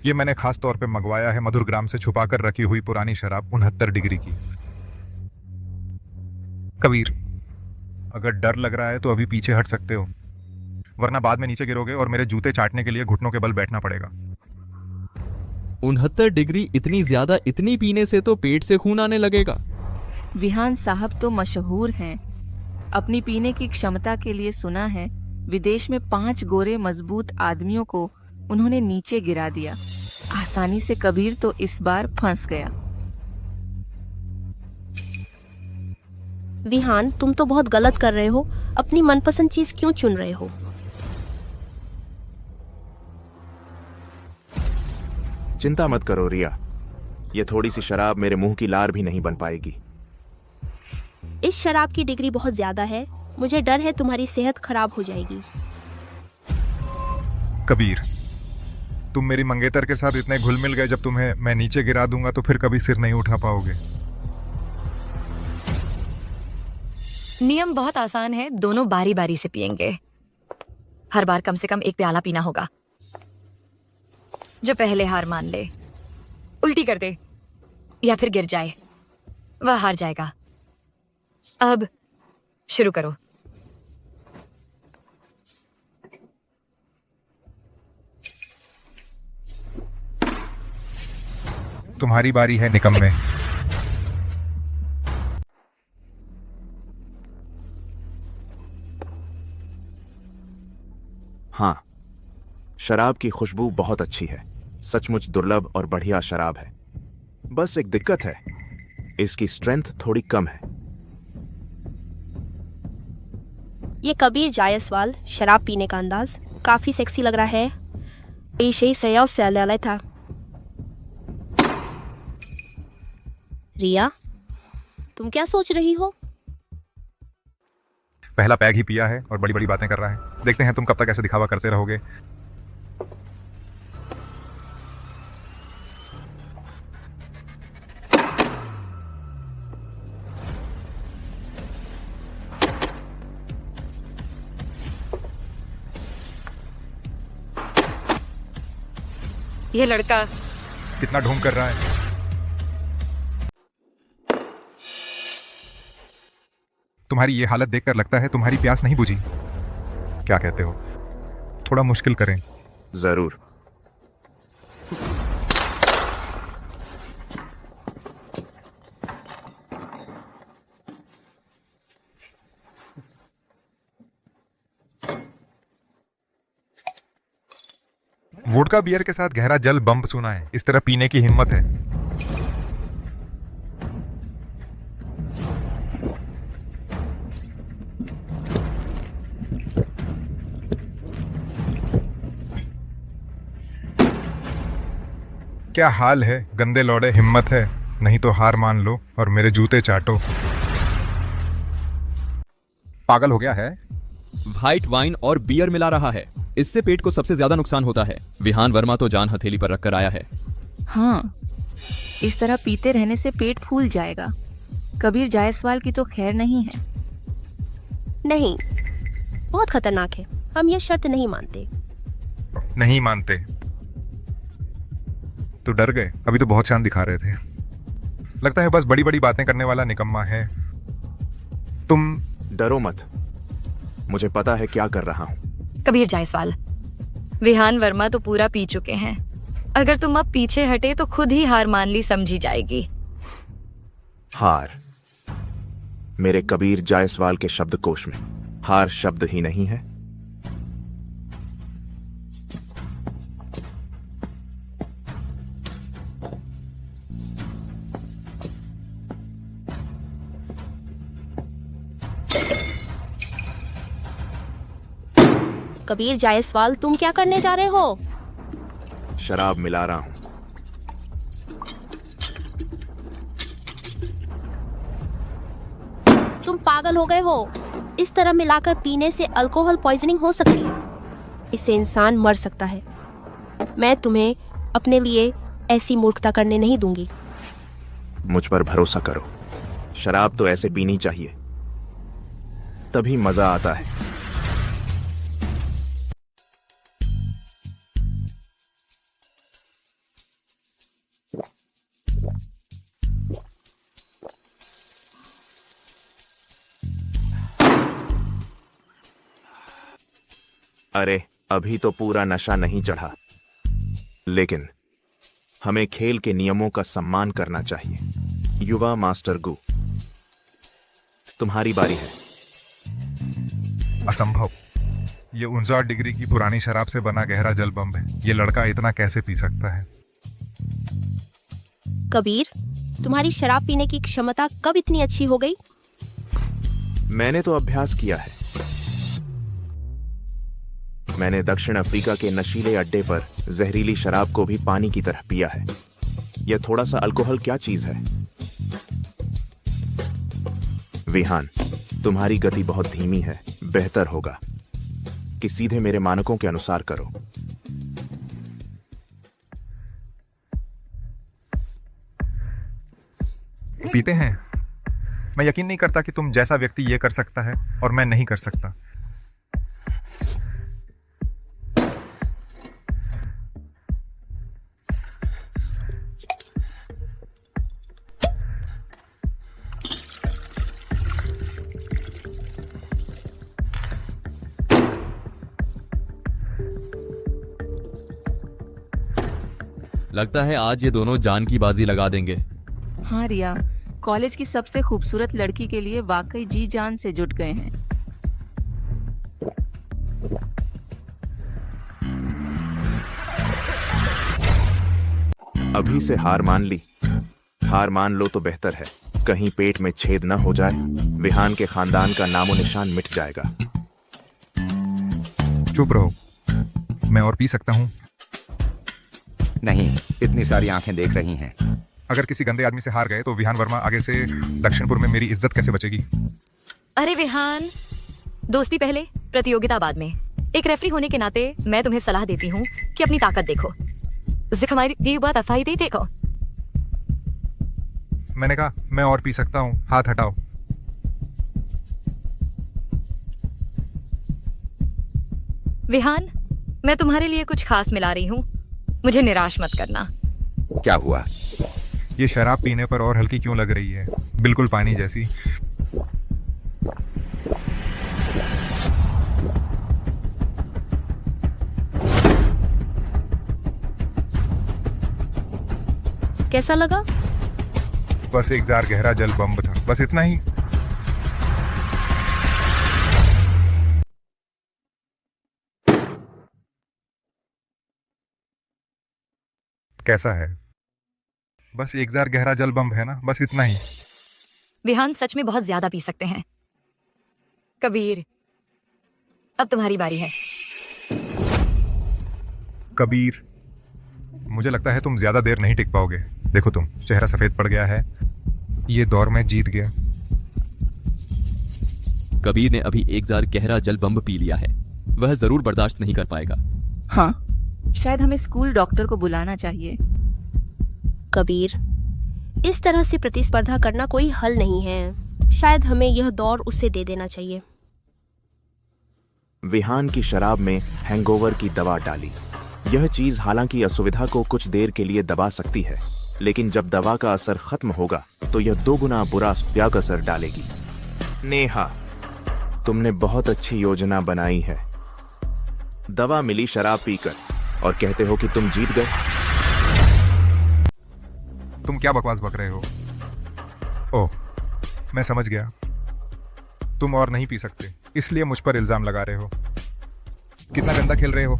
ये मैंने खास तौर पे मंगवाया है मधुरग्राम से छुपाकर रखी हुई पुरानी शराब 69 डिग्री की। कबीर, अगर डर लग रहा है तो अभी पीछे हट सकते हो, वरना बाद में नीचे गिरोगे और मेरे जूते चाटने के लिए घुटनों के बल बैठना पड़ेगा। 69 डिग्री इतनी ज्यादा इतनी पीने से तो पेट से खून आने लगेगा। विहान साहब तो मशहूर हैं। अपनी पीने की क्षमता के लिए सुना है विदेश में 5 गोरे मजबूत आदमियों को उन्होंने नीचे गिरा दिया। आसानी से कबीर तो इस बार फंस गया। विहान, तुम तो बहुत गलत कर रहे हो। अपनी मनपसंद चीज क्यों चुन रहे हो? चिंता मत करो रिया, ये थोड़ी सी शराब मेरे मुंह की लार भी नहीं बन पाएगी। इस शराब की डिग्री बहुत ज्यादा है। मुझे डर है तुम्हारी सेहत खराब हो जाएगी। कबीर, तुम मेरी मंगेतर के साथ इतने घुल मिल गए, जब तुम्हें मैं नीचे गिरा दूंगा तो फिर कभी सिर नहीं उठा पाओगे। नियम बहुत आसान है, दोनों बारी बारी से पिएंगे। हर बार कम से कम 1 प्याला पीना होगा। जो पहले हार मान ले, उल्टी कर दे या फिर गिर जाए, वह हार जाएगा। अब शुरू करो। तुम्हारी बारी है निकम्मे। हाँ, शराब की खुशबू बहुत अच्छी है। सचमुच दुर्लभ और बढ़िया शराब है। बस एक दिक्कत है, इसकी स्ट्रेंथ थोड़ी कम है। ये कबीर जायसवाल शराब पीने का अंदाज काफी सेक्सी लग रहा है। था। रिया, तुम क्या सोच रही हो? पहला पैग ही पिया है और बड़ी बड़ी बातें कर रहा है। देखते हैं तुम कब तक ऐसे दिखावा करते रहोगे। ये लड़का कितना ढोंग कर रहा है। तुम्हारी ये हालत देखकर लगता है तुम्हारी प्यास नहीं बुझी। क्या कहते हो, थोड़ा मुश्किल करें? जरूर। वोडका बियर के साथ गहरा जल बम्ब सुना है, इस तरह पीने की हिम्मत है। क्या हाल है गंदे लौड़े, हिम्मत है नहीं तो हार मान लो और मेरे जूते चाटो। पागल हो गया है? व्हाइट वाइन और बियर मिला रहा है, इससे पेट को सबसे ज्यादा नुकसान होता है। विहान वर्मा तो जान हथेली पर रखकर आया है। हाँ, इस तरह पीते रहने से पेट फूल जाएगा। कबीर जायसवाल की तो खैर नहीं है। नहीं, बहुत खतरनाक है। हम ये शर्त नहीं मानते। नहीं मानते तो डर गए? अभी तो बहुत शान दिखा रहे थे। लगता है बस बड़ी बड़ी बातें करने वाला निकम्मा है। तुम डरो मत, मुझे पता है क्या कर रहा हूं। कबीर जायसवाल, विहान वर्मा तो पूरा पी चुके हैं। अगर तुम अब पीछे हटे तो खुद ही हार मान ली समझी जाएगी। हार? मेरे कबीर जायसवाल के शब्दकोश में हार शब्द ही नहीं है। कबीर जायसवाल, तुम क्या करने जा रहे हो? शराब मिला रहा हूं। तुम पागल हो गए हो? इस तरह मिलाकर पीने से अल्कोहल पॉइजनिंग हो सकती है। इससे इंसान मर सकता है। मैं तुम्हें अपने लिए ऐसी मूर्खता करने नहीं दूंगी। मुझ पर भरोसा करो, शराब तो ऐसे पीनी चाहिए, तभी मजा आता है। अरे अभी तो पूरा नशा नहीं चढ़ा, लेकिन हमें खेल के नियमों का सम्मान करना चाहिए। युवा मास्टर गु, तुम्हारी बारी है। असंभव, ये 59 डिग्री की पुरानी शराब से बना गहरा जल बम है। ये लड़का इतना कैसे पी सकता है? कबीर, तुम्हारी शराब पीने की क्षमता कब इतनी अच्छी हो गई? मैंने तो अभ्यास किया है। मैंने दक्षिण अफ्रीका के नशीले अड्डे पर जहरीली शराब को भी पानी की तरह पिया है। यह थोड़ा सा अल्कोहल क्या चीज है? विहान, तुम्हारी गति बहुत धीमी है। बेहतर होगा कि सीधे मेरे मानकों के अनुसार करो। पीते हैं? मैं यकीन नहीं करता कि तुम जैसा व्यक्ति ये कर सकता है और मैं नहीं कर सकता। लगता है आज ये दोनों जान की बाजी लगा देंगे। हाँ रिया, कॉलेज की सबसे खूबसूरत लड़की के लिए वाकई जी जान से जुट गए हैं। अभी से हार मान ली? हार मान लो तो बेहतर है, कहीं पेट में छेद न हो जाए। विहान के खानदान का नामो निशान मिट जाएगा। चुप रहो, मैं और पी सकता हूँ। नहीं, इतनी सारी आंखें देख रही हैं। अगर किसी गंदे आदमी से हार गए तो विहान वर्मा आगे से दक्षिणपुर में मेरी इज्जत कैसे बचेगी? अरे विहान, दोस्ती पहले, प्रतियोगिता बाद में। एक रेफरी होने के नाते मैं तुम्हें सलाह देती हूँ कि अपनी ताकत देखो। हमारी दी बात अफाई दे देखो। मैंने कहा मैं और पी सकता हूँ, हाथ हटाओ। विहान, मैं तुम्हारे लिए कुछ खास मिला रही हूँ, मुझे निराश मत करना। क्या हुआ? ये शराब पीने पर और हल्की क्यों लग रही है? बिल्कुल पानी जैसी। कैसा लगा? बस एक जार गहरा जल बम्ब था, बस इतना ही। कैसा है? बस एक जार गहरा जल बम्ब है ना, बस इतना ही। विहान सच में बहुत ज्यादा पी सकते हैं। कबीर, अब तुम्हारी बारी है। कबीर, मुझे लगता है तुम ज्यादा देर नहीं टिक पाओगे। देखो तुम, चेहरा सफेद पड़ गया है। ये दौर में जीत गया। कबीर ने अभी एक जार गहरा जल बम्ब पी लिया है, वह जरूर बर्दाश्त नहीं कर पाएगा। हाँ, शायद हमें स्कूल डॉक्टर को बुलाना चाहिए। कबीर, इस तरह से प्रतिस्पर्धा करना कोई हल नहीं है। शायद हमें यह दौर उसे दे देना चाहिए। विहान की शराब में हैंगओवर की दवा डाली। यह चीज हालांकि असुविधा को कुछ देर के लिए दबा सकती है, लेकिन जब दवा का असर खत्म होगा तो यह 2 गुना बुरा व्यापक असर डालेगी। नेहा, तुमने बहुत अच्छी योजना बनाई है। दवा मिली शराब पीकर और कहते हो कि तुम जीत गए। तुम क्या बकवास बक रहे हो? ओह, मैं समझ गया। तुम और नहीं पी सकते, इसलिए मुझ पर इल्जाम लगा रहे हो। कितना गंदा खेल रहे हो।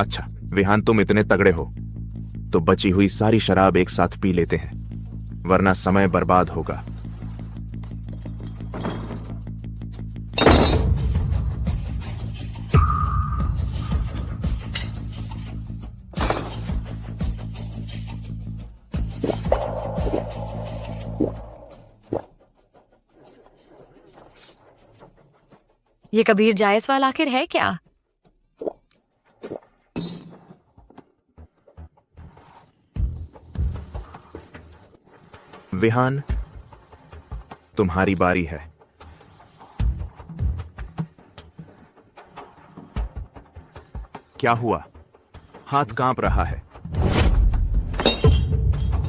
अच्छा विहान, तुम इतने तगड़े हो तो बची हुई सारी शराब एक साथ पी लेते हैं, वरना समय बर्बाद होगा। ये कबीर जायसवाल आखिर है क्या? विहान, तुम्हारी बारी है। क्या हुआ? हाथ कांप रहा है।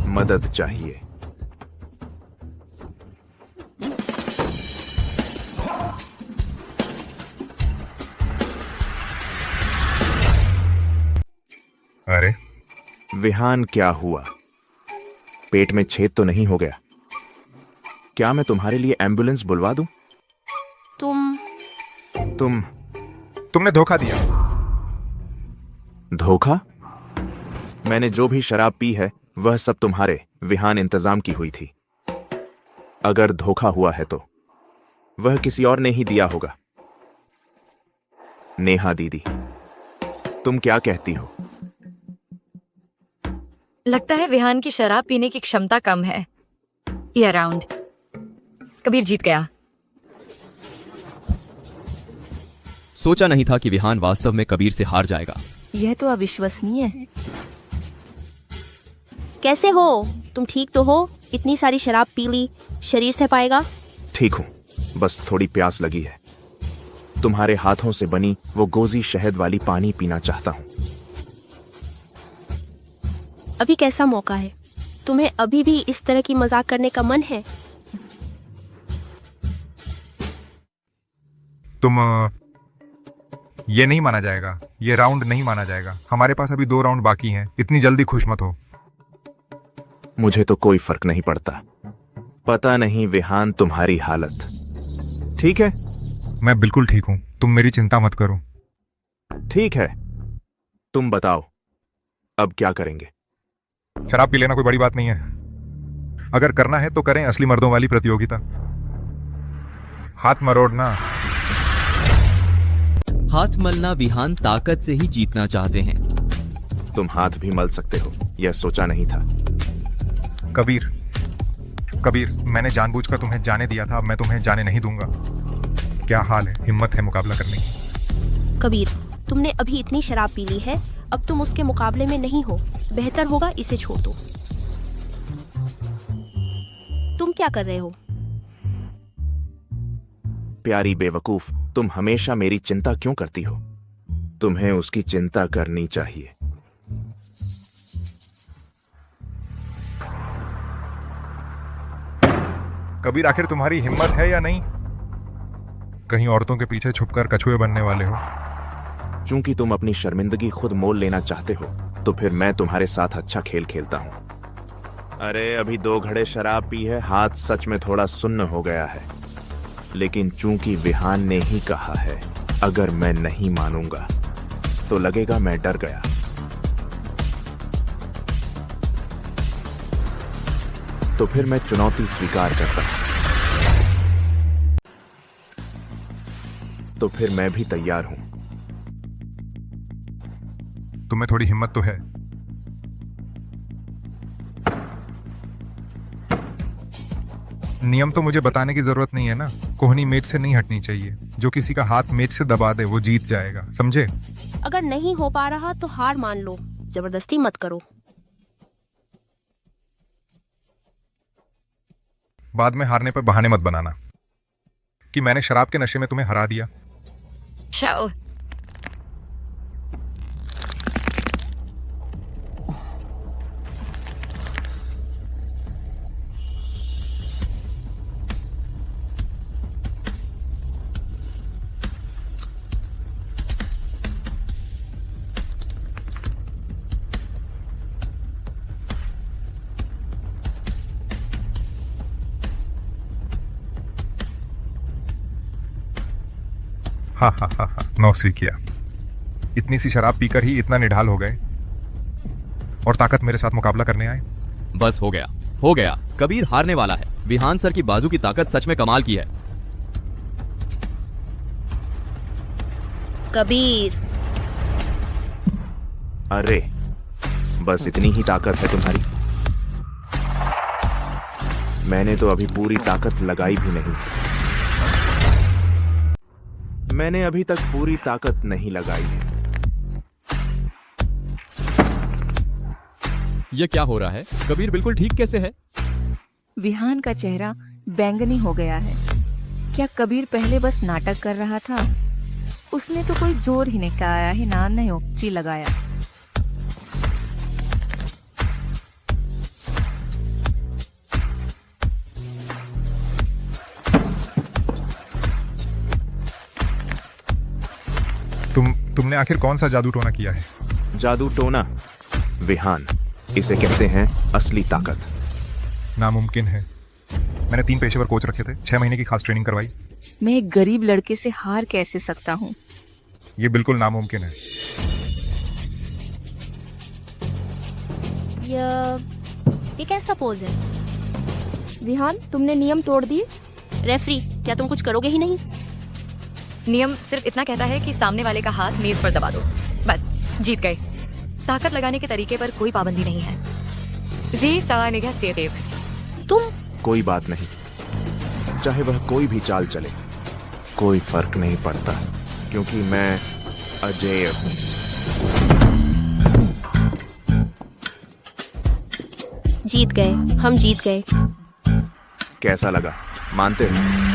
मदद चाहिए। अरे विहान, क्या हुआ? पेट में छेद तो नहीं हो गया? क्या मैं तुम्हारे लिए एम्बुलेंस बुलवा दूं? तुमने धोखा दिया। धोखा? मैंने जो भी शराब पी है वह सब तुम्हारे विहान इंतजाम की हुई थी। अगर धोखा हुआ है तो वह किसी और ने ही दिया होगा। नेहा दीदी, तुम क्या कहती हो? लगता है विहान की शराब पीने की क्षमता कम है। ये राउंड कबीर जीत गया। सोचा नहीं था कि विहान वास्तव में कबीर से हार जाएगा। यह तो अविश्वसनीय है। कैसे हो? तुम ठीक तो हो? इतनी सारी शराब पी ली, शरीर सह पाएगा? ठीक हूं, बस थोड़ी प्यास लगी है। तुम्हारे हाथों से बनी वो गोजी शहद वाली पानी पीना चाहता हूं। अभी कैसा मौका है? तुम्हें अभी भी इस तरह की मजाक करने का मन है? ये नहीं माना जाएगा। ये राउंड नहीं माना जाएगा। हमारे पास अभी 2 राउंड बाकी हैं। इतनी जल्दी खुश मत हो। मुझे तो कोई फर्क नहीं पड़ता। पता नहीं विहान तुम्हारी हालत ठीक है? मैं बिल्कुल ठीक हूं, तुम मेरी चिंता मत करो। ठीक है, तुम बताओ अब क्या करेंगे? शराब पी लेना कोई बड़ी बात नहीं है। अगर करना है तो करें असली मर्दों वाली प्रतियोगिता। हाथ मरोड़ना। हाथ मलना विहान ताकत से ही जीतना चाहते हैं। तुम हाथ भी मल सकते हो, यह सोचा नहीं था। कबीर, मैंने जानबूझकर तुम्हें जाने दिया था, अब मैं तुम्हें जाने नहीं दूंगा। क्या हाल है? हिम्मत है मुकाबला करने की? कबीर, तुमने अभी इतनी शराब पी ली है, अब तुम उसके मुकाबले में नहीं हो। बेहतर होगा इसे छोड़ दो। तुम क्या कर रहे हो? प्यारी बेवकूफ, तुम हमेशा मेरी चिंता क्यों करती हो? तुम्हें उसकी चिंता करनी चाहिए। कबीर, आखिर तुम्हारी हिम्मत है या नहीं? कहीं औरतों के पीछे छुपकर कछुए बनने वाले हो? चूंकि तुम अपनी शर्मिंदगी खुद मोल लेना चाहते हो, तो फिर मैं तुम्हारे साथ अच्छा खेल खेलता हूं। अरे अभी 2 घड़े शराब पी है, हाथ सच में थोड़ा सुन्न हो गया है। लेकिन चूंकि विहान ने ही कहा है, अगर मैं नहीं मानूंगा तो लगेगा मैं डर गया। तो फिर मैं चुनौती स्वीकार करता हूं। तो फिर मैं भी तैयार हूं। तुम्हें थोड़ी हिम्मत तो है। नियम तो मुझे बताने की जरूरत नहीं है ना। कोहनी मेज से नहीं हटनी चाहिए। जो किसी का हाथ मेज से दबा दे वो जीत जाएगा, समझे? अगर नहीं हो पा रहा तो हार मान लो, जबरदस्ती मत करो। बाद में हारने पर बहाने मत बनाना कि मैंने शराब के नशे में तुम्हें हरा दिया। शाओ, हा हा हा हा, नौसी किया। इतनी सी शराब पीकर ही इतना निढाल हो गए और ताकत मेरे साथ मुकाबला करने आए। बस हो गया, हो गया। कबीर हारने वाला है। विहान सर की बाजू की ताकत सच में कमाल की है। कबीर, अरे बस इतनी ही ताकत है तुम्हारी? मैंने तो अभी पूरी ताकत लगाई भी नहीं। मैंने अभी तक पूरी ताकत नहीं लगाई है। ये क्या हो रहा है? कबीर बिल्कुल ठीक कैसे है? विहान का चेहरा बैंगनी हो गया है। क्या कबीर पहले बस नाटक कर रहा था? उसने तो कोई जोर ही नहीं लगाया ही ना, नहीं लगाया। तुमने आखिर कौन सा जादू टोना किया है? जादू टोना विहान, इसे कहते हैं असली ताकत। नामुमकिन है। मैंने 3 पेशेवर कोच रखे थे, 6 महीने की खास ट्रेनिंग करवाई। मैं एक गरीब लड़के से हार कैसे सकता हूँ? ये बिल्कुल नामुमकिन है। ये कैसा पोज है? विहान, तुमने नियम तोड़ दिए। रेफरी, क्या तुम कुछ करोगे ही नहीं? नियम सिर्फ इतना कहता है कि सामने वाले का हाथ मेज पर दबा दो, बस जीत गए। ताकत लगाने के तरीके पर कोई पाबंदी नहीं है। जी सवा निगाह से तुम कोई बात नहीं, चाहे वह कोई भी चाल चले, कोई फर्क नहीं पड़ता, क्योंकि मैं अजेय हूं। जीत गए, हम जीत गए। कैसा लगा? मानते हो?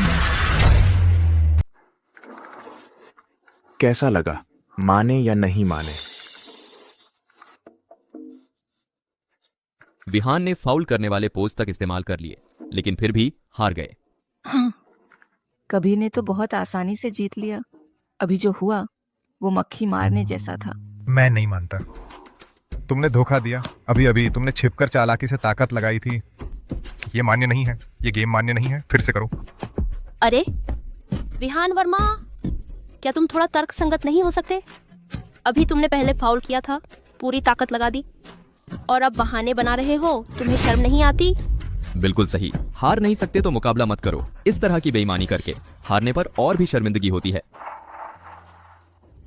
कैसा लगा? माने या नहीं माने? विहान ने फाउल करने वाले पोज तक इस्तेमाल कर लिए, लेकिन फिर भी हार गए। हाँ, कबीर ने तो बहुत आसानी से जीत लिया। अभी जो हुआ वो मक्खी मारने जैसा था। मैं नहीं मानता। तुमने धोखा दिया। अभी अभी तुमने छिपकर चालाकी से ताकत लगाई थी। ये मान्य नहीं है, ये गेम मान्य नहीं है। फिर से करो। अरे विहान वर्मा, क्या तुम थोड़ा तर्क संगत नहीं हो सकते? अभी तुमने पहले फाउल किया था, पूरी ताकत लगा दी, और अब बहाने बना रहे हो। तुम्हें शर्म नहीं आती? बिल्कुल सही। हार नहीं सकते तो मुकाबला मत करो। इस तरह की बेईमानी करके हारने पर और भी शर्मिंदगी होती है।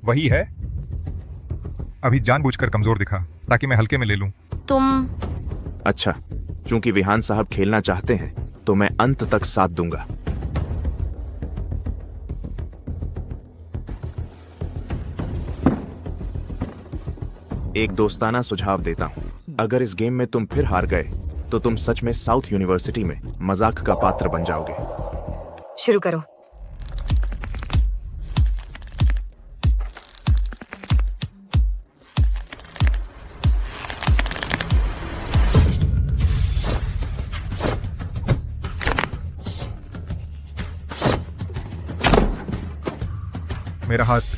वही है। अभी जानबूझकर कमजोर दिखा ताकि मैं हल्के में ले लूं। तुम अच्छा, चूंकि विहान साहब खेलना चाहते हैं तो मैं अंत तक साथ दूंगा। एक दोस्ताना सुझाव देता हूं। अगर इस गेम में तुम फिर हार गए तो तुम सच में साउथ यूनिवर्सिटी में मजाक का पात्र बन जाओगे। शुरू करो। मेरा हाथ,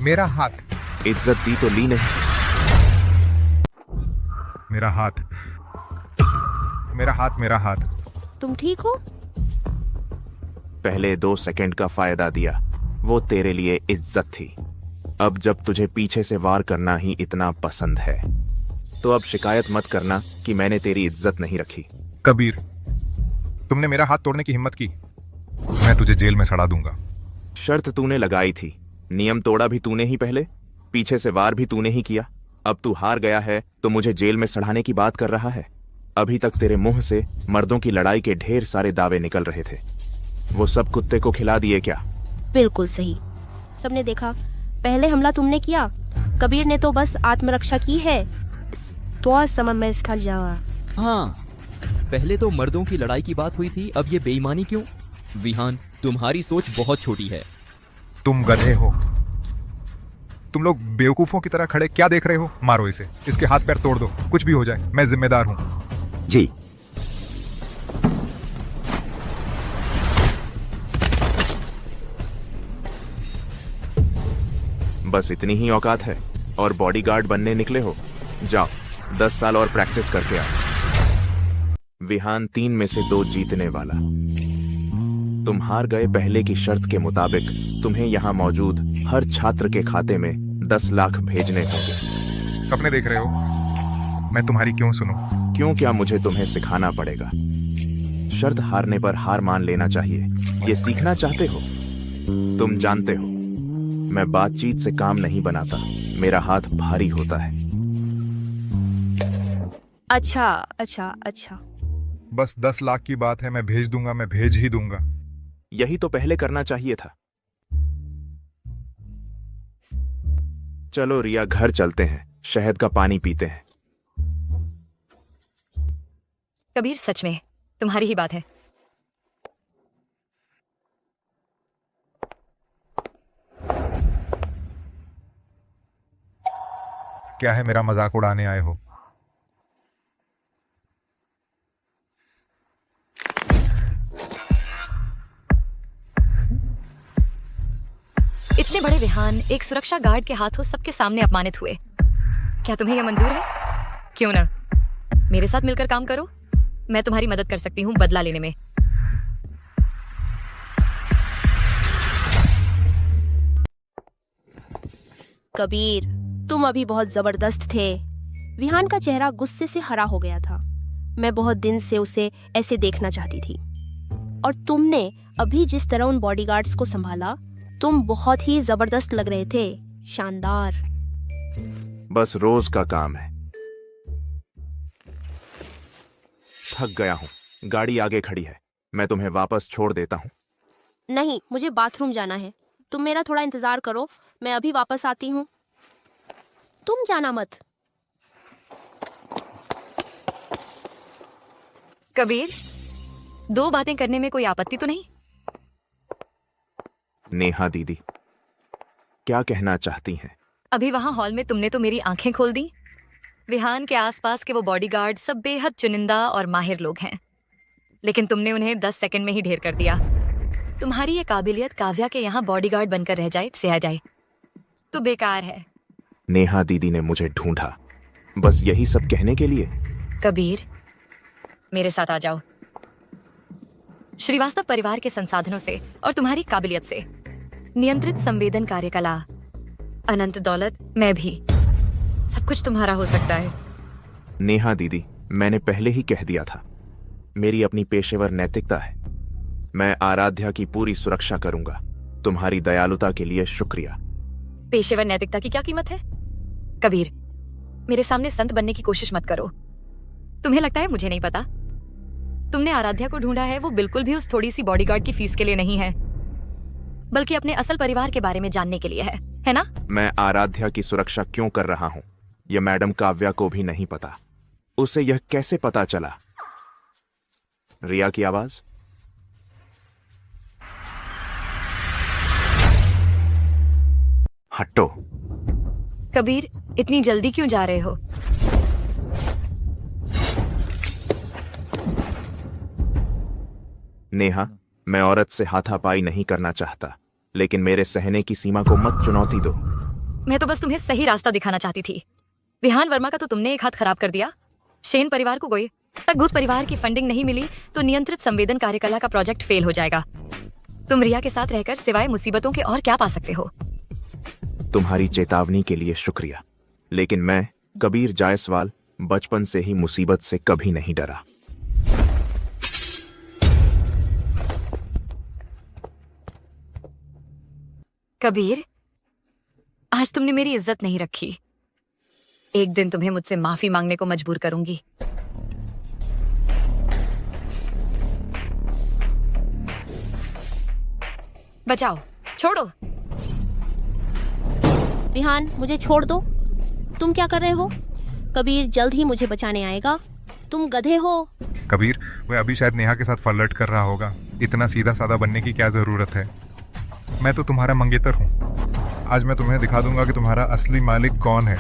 मेरा हाथ। इज्जत दी तो ली नहीं। मेरा हाथ, मेरा हाथ, मेरा हाथ। तुम ठीक हो? पहले 2 सेकंड का फायदा दिया, वो तेरे लिए इज्जत थी। अब जब तुझे पीछे से वार करना ही इतना पसंद है, तो अब शिकायत मत करना कि मैंने तेरी इज्जत नहीं रखी। कबीर, तुमने मेरा हाथ तोड़ने की हिम्मत की, मैं तुझे जेल में सड़ा दूंगा। शर्त तूने लगाई थी, नियम तोड़ा भी तूने ही पहले, पीछे से वार भी तूने ही किया। अब तू हार गया है तो मुझे जेल में सड़ाने की बात कर रहा है। अभी तक तेरे मुंह से मर्दों की लड़ाई के ढेर सारे दावे निकल रहे थे, वो सब कुत्ते को खिला दिए क्या? बिल्कुल सही। सबने देखा, पहले हमला तुमने किया, कबीर ने तो बस आत्मरक्षा की है। तो समय में इसका जवाब। हाँ, पहले तो मर्दों की लड़ाई की बात हुई थी, अब ये बेईमानी क्यों? विहान, तुम्हारी सोच बहुत छोटी है। तुम गधे हो, तुम लोग बेवकूफों की तरह खड़े क्या देख रहे हो? मारो इसे, इसके हाथ पैर तोड़ दो, कुछ भी हो जाए, मैं जिम्मेदार हूं। जी। बस इतनी ही औकात है और बॉडीगार्ड बनने निकले हो? जाओ, 10 साल और प्रैक्टिस करके आओ। विहान 3 में से 2 जीतने वाला। तुम हार गए। पहले की शर्त के मुताबिक तुम्हें यहाँ मौजूद हर छात्र के खाते में 10 लाख भेजने होंगे। सपने देख रहे हो? मैं तुम्हारी क्यों सुनूं? क्यों क्या मुझे तुम्हें सिखाना पड़ेगा? शर्त हारने पर हार मान लेना चाहिए, ये सीखना चाहते हो? तुम जानते हो, मैं बातचीत से काम नहीं बनाता, मेरा हाथ भारी होता है। अच्छा अच्छा अच्छा। बस 10 लाख की बात है, मैं भेज दूंगा, मैं भेज ही दूंगा। यही तो पहले करना चाहिए था। चलो रिया, घर चलते हैं, शहद का पानी पीते हैं। कबीर, सच में तुम्हारी ही बात है। क्या है, मेरा मजाक उड़ाने आए हो? इतने बड़े विहान एक सुरक्षा गार्ड के हाथों सबके सामने अपमानित हुए। क्या तुम्हें यह मंजूर है? क्यों ना, मेरे साथ मिलकर काम करो, मैं तुम्हारी मदद कर सकती हूँ बदला लेने में। कबीर, तुम अभी बहुत जबरदस्त थे। विहान का चेहरा गुस्से से हरा हो गया था। मैं बहुत दिन से उसे ऐसे देखना चाहती थी। और तुमने अभी जिस तरह उन बॉडीगार्ड्स को संभाला, तुम बहुत ही जबरदस्त लग रहे थे। शानदार। बस रोज का काम है। थक गया हूं, गाड़ी आगे खड़ी है, मैं तुम्हें वापस छोड़ देता हूं। नहीं, मुझे बाथरूम जाना है, तुम मेरा थोड़ा इंतजार करो, मैं अभी वापस आती हूँ। तुम जाना मत। कबीर, 2 बातें करने में कोई आपत्ति तो नहीं? नेहा दीदी, क्या कहना चाहती हैं? अभी वहां हॉल में तुमने तो मेरी आंखें खोल दी। विहान के आसपास के वो बॉडीगार्ड सब बेहद चुनिंदा और माहिर लोग हैं, लेकिन तुमने उन्हें 10 सेकंड में ही ढेर कर दिया। तुम्हारी ये काबिलियत काव्या के यहाँ बॉडीगार्ड बनकर रह जाए से आ जाए तो बेकार है। नेहा दीदी ने मुझे ढूंढा, बस यही सब कहने के लिए? कबीर, मेरे साथ आ जाओ। श्रीवास्तव परिवार के संसाधनों से और तुम्हारी काबिलियत से नियंत्रित संवेदन कार्यकला, अनंत दौलत, मैं भी, सब कुछ तुम्हारा हो सकता है। नेहा दीदी, मैंने पहले ही कह दिया था, मेरी अपनी पेशेवर नैतिकता है। मैं आराध्या की पूरी सुरक्षा करूंगा। तुम्हारी दयालुता के लिए शुक्रिया। पेशेवर नैतिकता की क्या कीमत है? कबीर, मेरे सामने संत बनने की कोशिश मत करो। तुम्हें लगता है मुझे नहीं पता? तुमने आराध्या को ढूंढा है, वो बिल्कुल भी उस थोड़ी सी बॉडीगार्ड की फीस के लिए नहीं है, बल्कि अपने असल परिवार के बारे में जानने के लिए है ना? मैं आराध्या की सुरक्षा क्यों कर रहा हूं, यह मैडम काव्या को भी नहीं पता। उसे यह कैसे पता चला? रिया की आवाज। हटो। कबीर, इतनी जल्दी क्यों जा रहे हो? नेहा, मैं औरत से हाथापाई नहीं करना चाहता, लेकिन मेरे सहने की सीमा को मत चुनौती दो। मैं तो बस तुम्हें सही रास्ता दिखाना चाहती थी। विहान वर्मा का तो तुमने एक हाथ खराब कर दिया, शेन परिवार को कोई तक गुप्त परिवार की फंडिंग नहीं मिली तो नियंत्रित संवेदन कार्यकला का प्रोजेक्ट फेल हो जाएगा। तुम रिया के साथ रहकर सिवाय मुसीबतों के और क्या पा सकते हो? तुम्हारी चेतावनी के लिए शुक्रिया, लेकिन मैं कबीर जायसवाल बचपन से ही मुसीबत से कभी नहीं डरा। कबीर, आज तुमने मेरी इज्जत नहीं रखी। एक दिन तुम्हें मुझसे माफी मांगने को मजबूर करूंगी। बचाओ, छोड़ो। विहान, मुझे छोड़ दो। तुम क्या कर रहे हो? कबीर जल्द ही मुझे बचाने आएगा। तुम गधे हो। कबीर, वह अभी शायद नेहा के साथ फ्लर्ट कर रहा होगा। इतना सीधा साधा बनने की क्या जरूरत है? मैं तो तुम्हारा मंगेतर हूँ। आज मैं तुम्हें दिखा दूंगा कि तुम्हारा असली मालिक कौन है।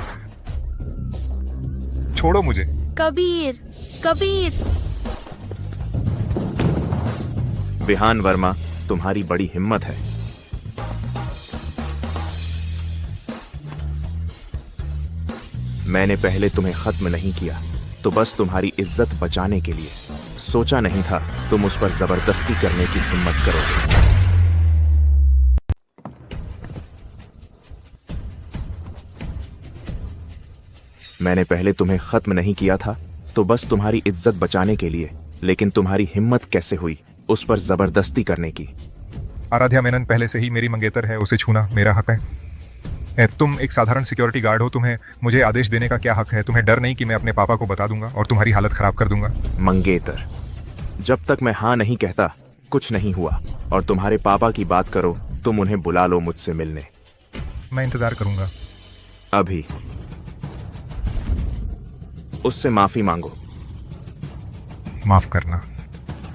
छोड़ो मुझे। कबीर, कबीर। विहान वर्मा, तुम्हारी बड़ी हिम्मत है। मैंने पहले तुम्हें खत्म नहीं किया तो बस तुम्हारी इज्जत बचाने के लिए। सोचा नहीं था तुम उस पर जबरदस्ती करने की हिम्मत करोगे। मैंने पहले तुम्हें खत्म नहीं किया था तो बस तुम्हारी इज्जत बचाने के लिए, लेकिन तुम्हारी हिम्मत कैसे हुई उस पर जबरदस्ती करने की? आराध्या मेनन पहले से ही मेरी मंगेतर है, उसे छूना मेरा हक है। तुम एक साधारण सिक्योरिटी गार्ड हो, तुम्हें मुझे आदेश देने का क्या हक है? तुम्हें डर नहीं कि मैं अपने पापा को बता दूंगा और तुम्हारी हालत खराब कर दूंगा? मंगेतर, जब तक मैं हाँ नहीं कहता कुछ नहीं हुआ। और तुम्हारे पापा की बात करो, तुम उन्हें बुला लो मुझसे मिलने। मैं इंतजार करूंगा। अभी उससे माफी मांगो। माफ करना।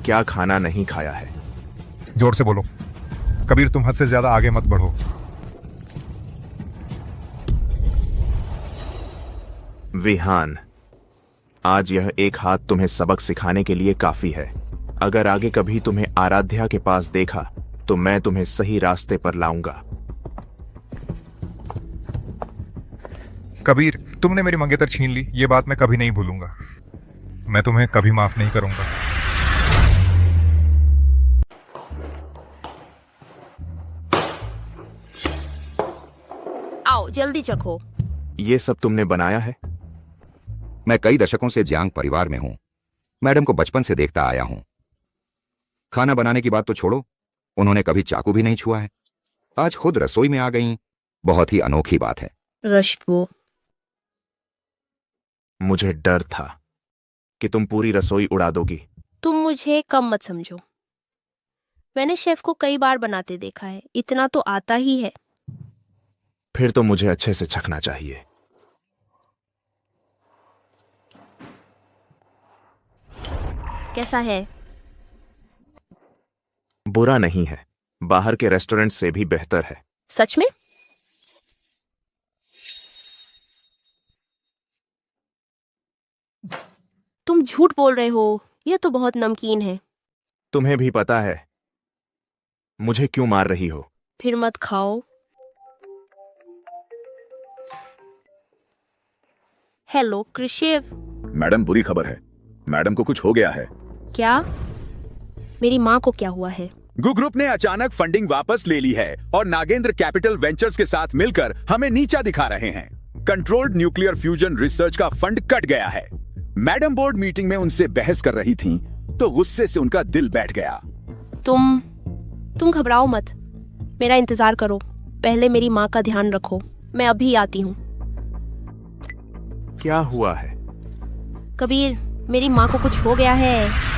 क्या खाना नहीं खाया है? जोर से बोलो। कबीर, तुम हद से ज्यादा आगे मत बढ़ो। विहान, आज यह एक हाथ तुम्हें सबक सिखाने के लिए काफी है। अगर आगे कभी तुम्हें आराध्या के पास देखा तो मैं तुम्हें सही रास्ते पर लाऊंगा। कबीर, तुमने मेरी मंगेतर छीन ली, ये बात मैं कभी नहीं भूलूंगा। मैं तुम्हें कभी माफ नहीं करूंगा। आओ, जल्दी चखो। ये सब तुमने बनाया है? मैं कई दशकों से जियांग परिवार में हूं। मैडम को बचपन से देखता आया हूं। खाना बनाने की बात तो छोड़ो, उन्होंने कभी चाकू भी नहीं छुआ है। आज खुद रसोई में आ गई, बहुत ही अनोखी बात है। रश्मो, मुझे डर था कि तुम पूरी रसोई उड़ा दोगी। तुम मुझे कम मत समझो। मैंने शेफ को कई बार बनाते देखा है, इतना तो आता ही है। फिर तो मुझे अच्छे से चखना चाहिए। कैसा है? बुरा नहीं है, बाहर के रेस्टोरेंट से भी बेहतर है। सच में? तुम झूठ बोल रहे हो, यह तो बहुत नमकीन है। तुम्हें भी पता है मुझे क्यों मार रही हो? फिर मत खाओ। हेलो कृषिव। मैडम, बुरी खबर है। मैडम को कुछ हो गया है। क्या? मेरी माँ को क्या हुआ है? गु ग्रुप ने अचानक फंडिंग वापस ले ली है और नागेंद्र कैपिटल वेंचर्स के साथ मिलकर हमें नीचा दिखा रहे हैं। कंट्रोल्ड न्यूक्लियर फ्यूजन रिसर्च का फंड कट गया है। मैडम बोर्ड मीटिंग में उनसे बहस कर रही थीं, तो गुस्से से उनका दिल बैठ गया। तुम घबराओ मत, मेरा इंतजार करो। पहले मेरी माँ का ध्यान रखो, मैं अभी आती हूँ। क्या हुआ है? कबीर, मेरी माँ को कुछ हो गया है।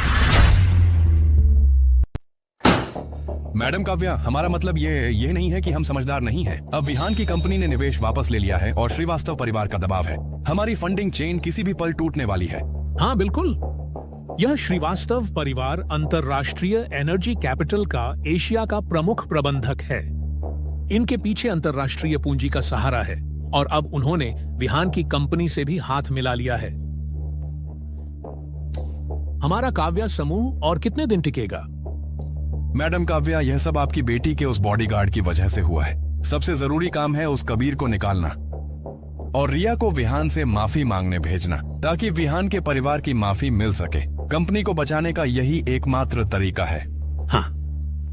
मैडम काव्या, हमारा मतलब ये नहीं है कि हम समझदार नहीं हैं। अब विहान की कंपनी ने निवेश वापस ले लिया है और श्रीवास्तव परिवार का दबाव है। हमारी फंडिंग चेन किसी भी पल टूटने वाली है। हाँ बिल्कुल, यह श्रीवास्तव परिवार अंतर्राष्ट्रीय एनर्जी कैपिटल का एशिया का प्रमुख प्रबंधक है। इनके पीछे अंतर्राष्ट्रीय पूंजी का सहारा है और अब उन्होंने विहान की कंपनी से भी हाथ मिला लिया है। हमारा काव्या समूह और कितने दिन टिकेगा? मैडम काव्या, यह सब आपकी बेटी के उस बॉडीगार्ड की वजह से हुआ है। सबसे जरूरी काम है उस कबीर को निकालना और रिया को विहान से माफी मांगने भेजना, ताकि विहान के परिवार की माफी मिल सके। कंपनी को बचाने का यही एकमात्र तरीका है। हाँ,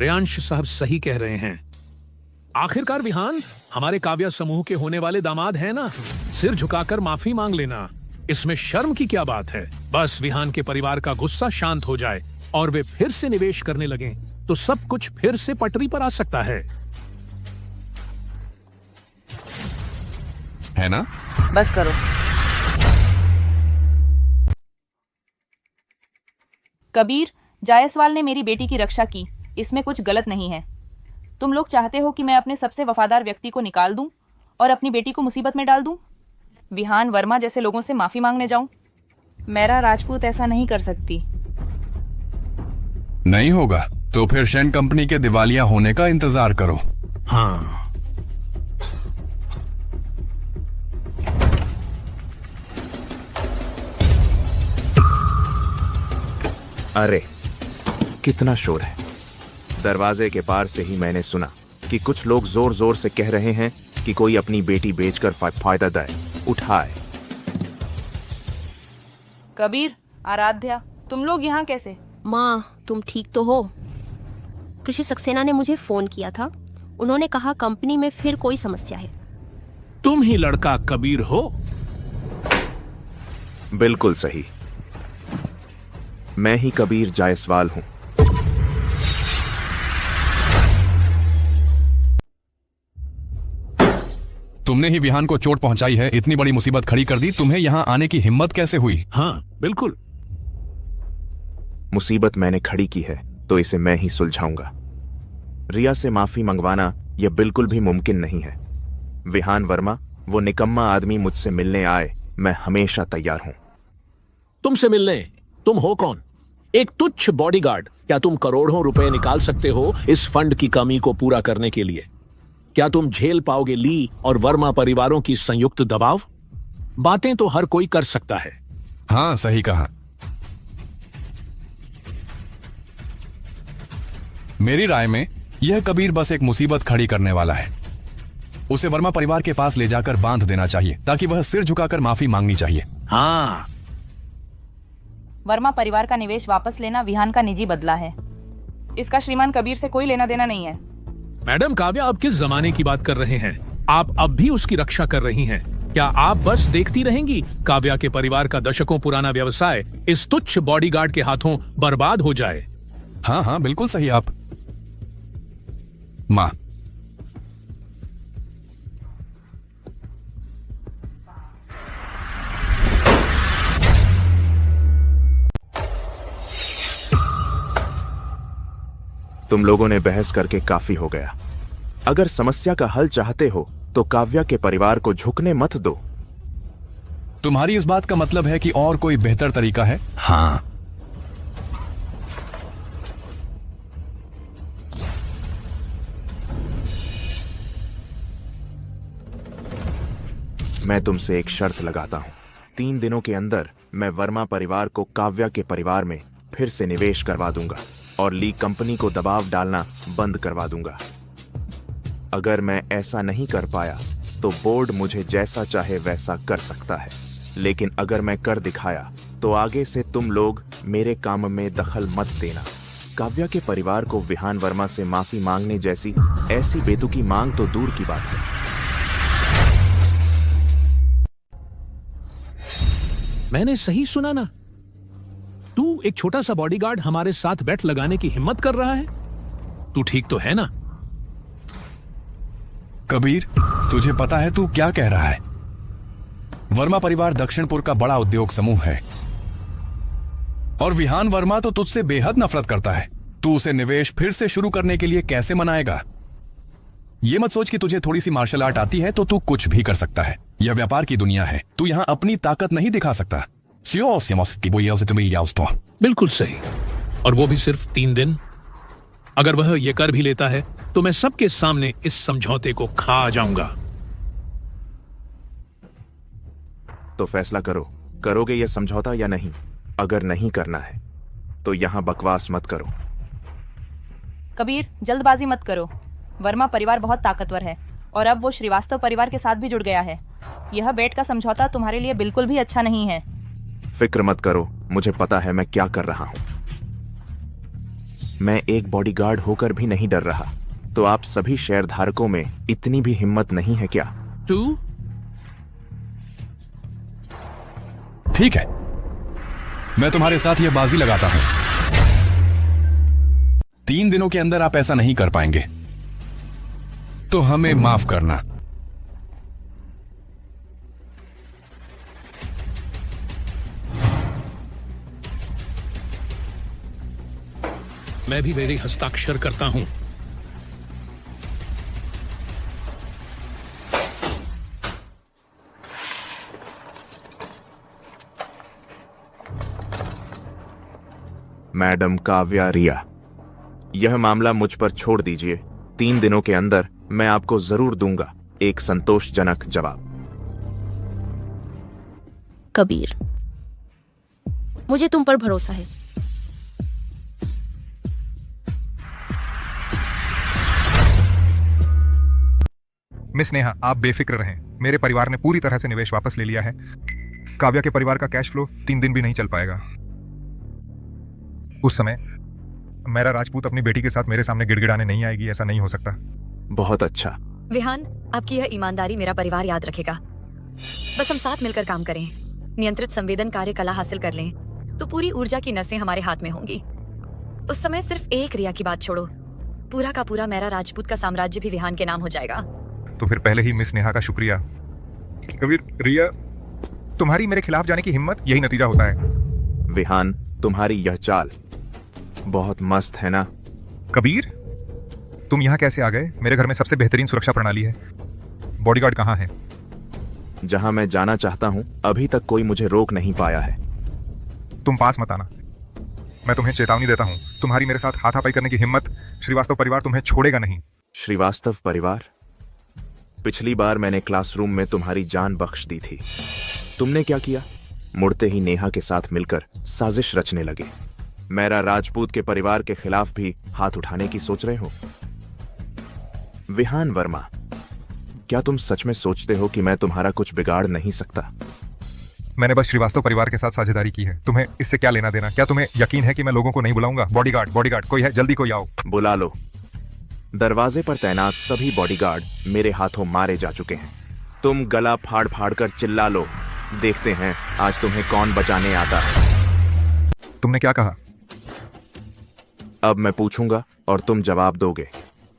रेयांश साहब सही कह रहे हैं। आखिरकार विहान हमारे काव्या समूह के होने वाले दामाद हैं ना। सिर झुकाकर माफी मांग लेना, इसमें शर्म की क्या बात है। बस विहान के परिवार का गुस्सा शांत हो जाए और वे फिर से निवेश करने लगें, तो सब कुछ फिर से पटरी पर आ सकता है ना? बस करो। कबीर, जायसवाल ने मेरी बेटी की रक्षा की, इसमें कुछ गलत नहीं है। तुम लोग चाहते हो कि मैं अपने सबसे वफादार व्यक्ति को निकाल दूं और अपनी बेटी को मुसीबत में डाल दूं? विहान वर्मा जैसे लोगों से माफी मांगने जाऊं? मेरा राजपूत ऐसा नहीं कर सकती। नहीं होगा तो फिर शेन कंपनी के दिवालिया होने का इंतजार करो। हाँ, अरे कितना शोर है। दरवाजे के पार से ही मैंने सुना कि कुछ लोग जोर जोर से कह रहे हैं कि कोई अपनी बेटी बेचकर फायदा उठाए। कबीर, आराध्या, तुम लोग यहाँ कैसे? माँ, तुम ठीक तो हो? कृषि सक्सेना ने मुझे फोन किया था। उन्होंने कहा कंपनी में फिर कोई समस्या है। तुम ही लड़का कबीर हो? बिल्कुल सही, मैं ही कबीर जायसवाल हूं। तुमने ही विहान को चोट पहुंचाई है, इतनी बड़ी मुसीबत खड़ी कर दी। तुम्हें यहां आने की हिम्मत कैसे हुई? हाँ, बिल्कुल। मुसीबत मैंने खड़ी की है तो इसे मैं ही सुलझाऊंगा। रिया से माफी मंगवाना यह बिल्कुल भी मुमकिन नहीं है। विहान वर्मा, वो निकम्मा आदमी मुझसे मिलने आए, मैं हमेशा तैयार हूं। तुमसे मिलने? तुम हो कौन? एक तुच्छ बॉडीगार्ड। क्या तुम करोड़ों रुपए निकाल सकते हो इस फंड की कमी को पूरा करने के लिए? क्या तुम झेल पाओगे ली और वर्मा परिवारों की संयुक्त दबाव? बातें तो हर कोई कर सकता है। हाँ, सही कहा। मेरी राय में यह कबीर बस एक मुसीबत खड़ी करने वाला है। उसे वर्मा परिवार के पास ले जाकर बांध देना चाहिए, ताकि वह सिर झुकाकर माफी मांगनी चाहिए। हाँ, वर्मा परिवार का निवेश वापस लेना विहान का निजी बदला है। इसका श्रीमान कबीर से कोई लेना देना नहीं है। मैडम काव्या, आप किस जमाने की बात कर रहे हैं? आप अब भी उसकी रक्षा कर रही हैं। क्या आप बस देखती रहेंगी काव्या के परिवार का दशकों पुराना व्यवसाय इस तुच्छ बॉडीगार्ड के हाथों बर्बाद हो जाए? हाँ हाँ, बिल्कुल सही आप। माँ, तुम लोगों ने बहस करके काफी हो गया। अगर समस्या का हल चाहते हो तो काव्या के परिवार को झुकने मत दो। तुम्हारी इस बात का मतलब है कि और कोई बेहतर तरीका है? हाँ, मैं तुमसे एक शर्त लगाता हूं। 3 दिनों के अंदर मैं वर्मा परिवार को काव्या के परिवार में फिर से निवेश करवा दूंगा और ली कंपनी को दबाव डालना बंद करवा दूंगा। अगर मैं ऐसा नहीं कर पाया तो बोर्ड मुझे जैसा चाहे वैसा कर सकता है, लेकिन अगर मैं कर दिखाया तो आगे से तुम लोग मेरे काम में दखल मत देना। काव्या के परिवार को विहान वर्मा से माफी मांगने जैसी ऐसी बेतुकी मांग तो दूर की बात है। मैंने सही सुना ना? तू एक छोटा सा बॉडीगार्ड हमारे साथ बैठ लगाने की हिम्मत कर रहा है? तू ठीक तो है ना? कबीर, तुझे पता है तू क्या कह रहा है? वर्मा परिवार दक्षिणपुर का बड़ा उद्योग समूह है और विहान वर्मा तो तुझसे बेहद नफरत करता है। तू उसे निवेश फिर से शुरू करने के लिए कैसे मनाएगा? ये मत सोच कि तुझे थोड़ी सी मार्शल आर्ट आती है तो तू कुछ भी कर सकता है। यह व्यापार की दुनिया है, तू यहाँ अपनी ताकत नहीं दिखा सकता। बिल्कुल सही, और वो भी सिर्फ 3 दिन। अगर वह ये कर भी लेता है तो मैं सबके सामने इस समझौते को खा जाऊंगा। तो फैसला करो, करोगे यह समझौता या नहीं? अगर नहीं करना है तो यहां बकवास मत करो। कबीर, जल्दबाजी मत करो। वर्मा परिवार बहुत ताकतवर है और अब वो श्रीवास्तव परिवार के साथ भी जुड़ गया है। यह बेट का समझौता तुम्हारे लिए बिल्कुल भी अच्छा नहीं है। फिक्र मत करो, मुझे पता है मैं क्या कर रहा हूं। मैं एक बॉडीगार्ड होकर भी नहीं डर रहा, तो आप सभी शेयरधारकों में इतनी भी हिम्मत नहीं है क्या? तू ठीक है, मैं तुम्हारे साथ यह बाजी लगाता हूं। 3 दिनों के अंदर आप ऐसा नहीं कर पाएंगे तो हमें माफ करना। मैं भी मेरे हस्ताक्षर करता हूं। मैडम काव्या रिया, यह मामला मुझ पर छोड़ दीजिए। 3 दिनों के अंदर मैं आपको जरूर दूंगा एक संतोषजनक जवाब। कबीर, मुझे तुम पर भरोसा है। मिस नेहा, आप बेफिक्र रहें। मेरे परिवार ने पूरी तरह से निवेश वापस ले लिया है। काव्या के परिवार का कैश फ्लो 3 दिन भी नहीं चल पाएगा। उस समय मेरा राजपूत अपनी बेटी के साथ मेरे सामने गिड़गिड़ाने नहीं आएगी, ऐसा नहीं हो सकता। बहुत अच्छा। विहान, आपकी यह ईमानदारी मेरा परिवार याद रखेगा। बस हम साथ मिलकर काम करें, नियंत्रित संवेदन कार्य कला हासिल कर लें, तो पूरी ऊर्जा की नसें हमारे हाथ में होंगी। उस समय सिर्फ एक रिया की बात छोड़ो, पूरा का पूरा मेरा राजपूत का साम्राज्य भी विहान के नाम हो जाएगा। तो फिर पहले ही मिस नेहा का शुक्रिया। कबीर, रिया, तुम्हारी मेरे खिलाफ जाने की हिम्मत, यही नतीजा होता है। विहान, तुम्हारी यह चाल बहुत मस्त है ना? कबीर, तुम यहाँ कैसे आ गए? मेरे घर में सबसे बेहतरीन सुरक्षा प्रणाली है। बॉडीगार्ड कहाँ है? जहां मैं जाना चाहता हूं अभी तक कोई मुझे रोक नहीं पाया है। तुम पास मत आना, मैं तुम्हें चेतावनी देता हूँ। तुम्हारी मेरे साथ हाथापाई करने की हिम्मत, श्रीवास्तव परिवार तुम्हें छोड़ेगा नहीं। श्रीवास्तव परिवार? पिछली बार मैंने क्लासरूम में तुम्हारी जान बख्श दी थी। तुमने क्या किया? मुड़ते ही नेहा के साथ मिलकर साजिश रचने लगे। मेरा राजपूत के परिवार के खिलाफ भी हाथ उठाने की सोच रहे हो? विहान वर्मा, क्या तुम सच में सोचते हो कि मैं तुम्हारा कुछ बिगाड़ नहीं सकता? मैंने बस श्रीवास्तव परिवार के साथ साझेदारी की है। तुम्हें इससे क्या लेना देना? क्या तुम्हें यकीन है कि मैं लोगों को नहीं बुलाऊंगा? बॉडीगार्ड, बॉडीगार्ड कोई है? जल्दी कोई आओ। बुला लो। दरवाजे पर तैनात सभी बॉडीगार्ड मेरे हाथों मारे जा चुके हैं। तुम गला फाड़ फाड़ कर चिल्ला लो, देखते हैं आज तुम्हें कौन बचाने आता है। तुमने क्या कहा? अब मैं पूछूंगा और तुम जवाब दोगे।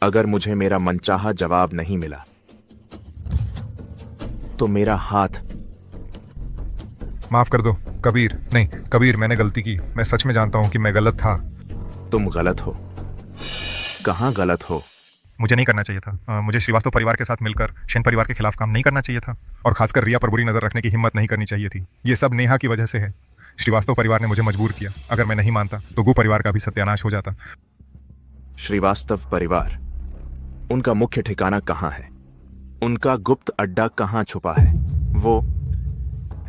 अगर मुझे मेरा मनचाहा जवाब नहीं मिला तो मेरा हाथ। माफ कर दो कबीर। नहीं कबीर, मैंने गलती की। मैं सच में जानता हूं कि मैं गलत था। तुम गलत हो? कहां गलत हो? मुझे नहीं करना चाहिए था। मुझे श्रीवास्तव परिवार के साथ मिलकर सेन परिवार के खिलाफ काम नहीं करना चाहिए था, और खासकर रिया पर बुरी नजर रखने की हिम्मत नहीं करनी चाहिए थी। ये सब नेहा की वजह से है। श्रीवास्तव परिवार ने मुझे मजबूर किया। अगर मैं नहीं मानता तो गु परिवार का भी सत्यानाश हो जाता। श्रीवास्तव परिवार, उनका मुख्य ठिकाना कहाँ है? उनका गुप्त अड्डा कहाँ छुपा है? वो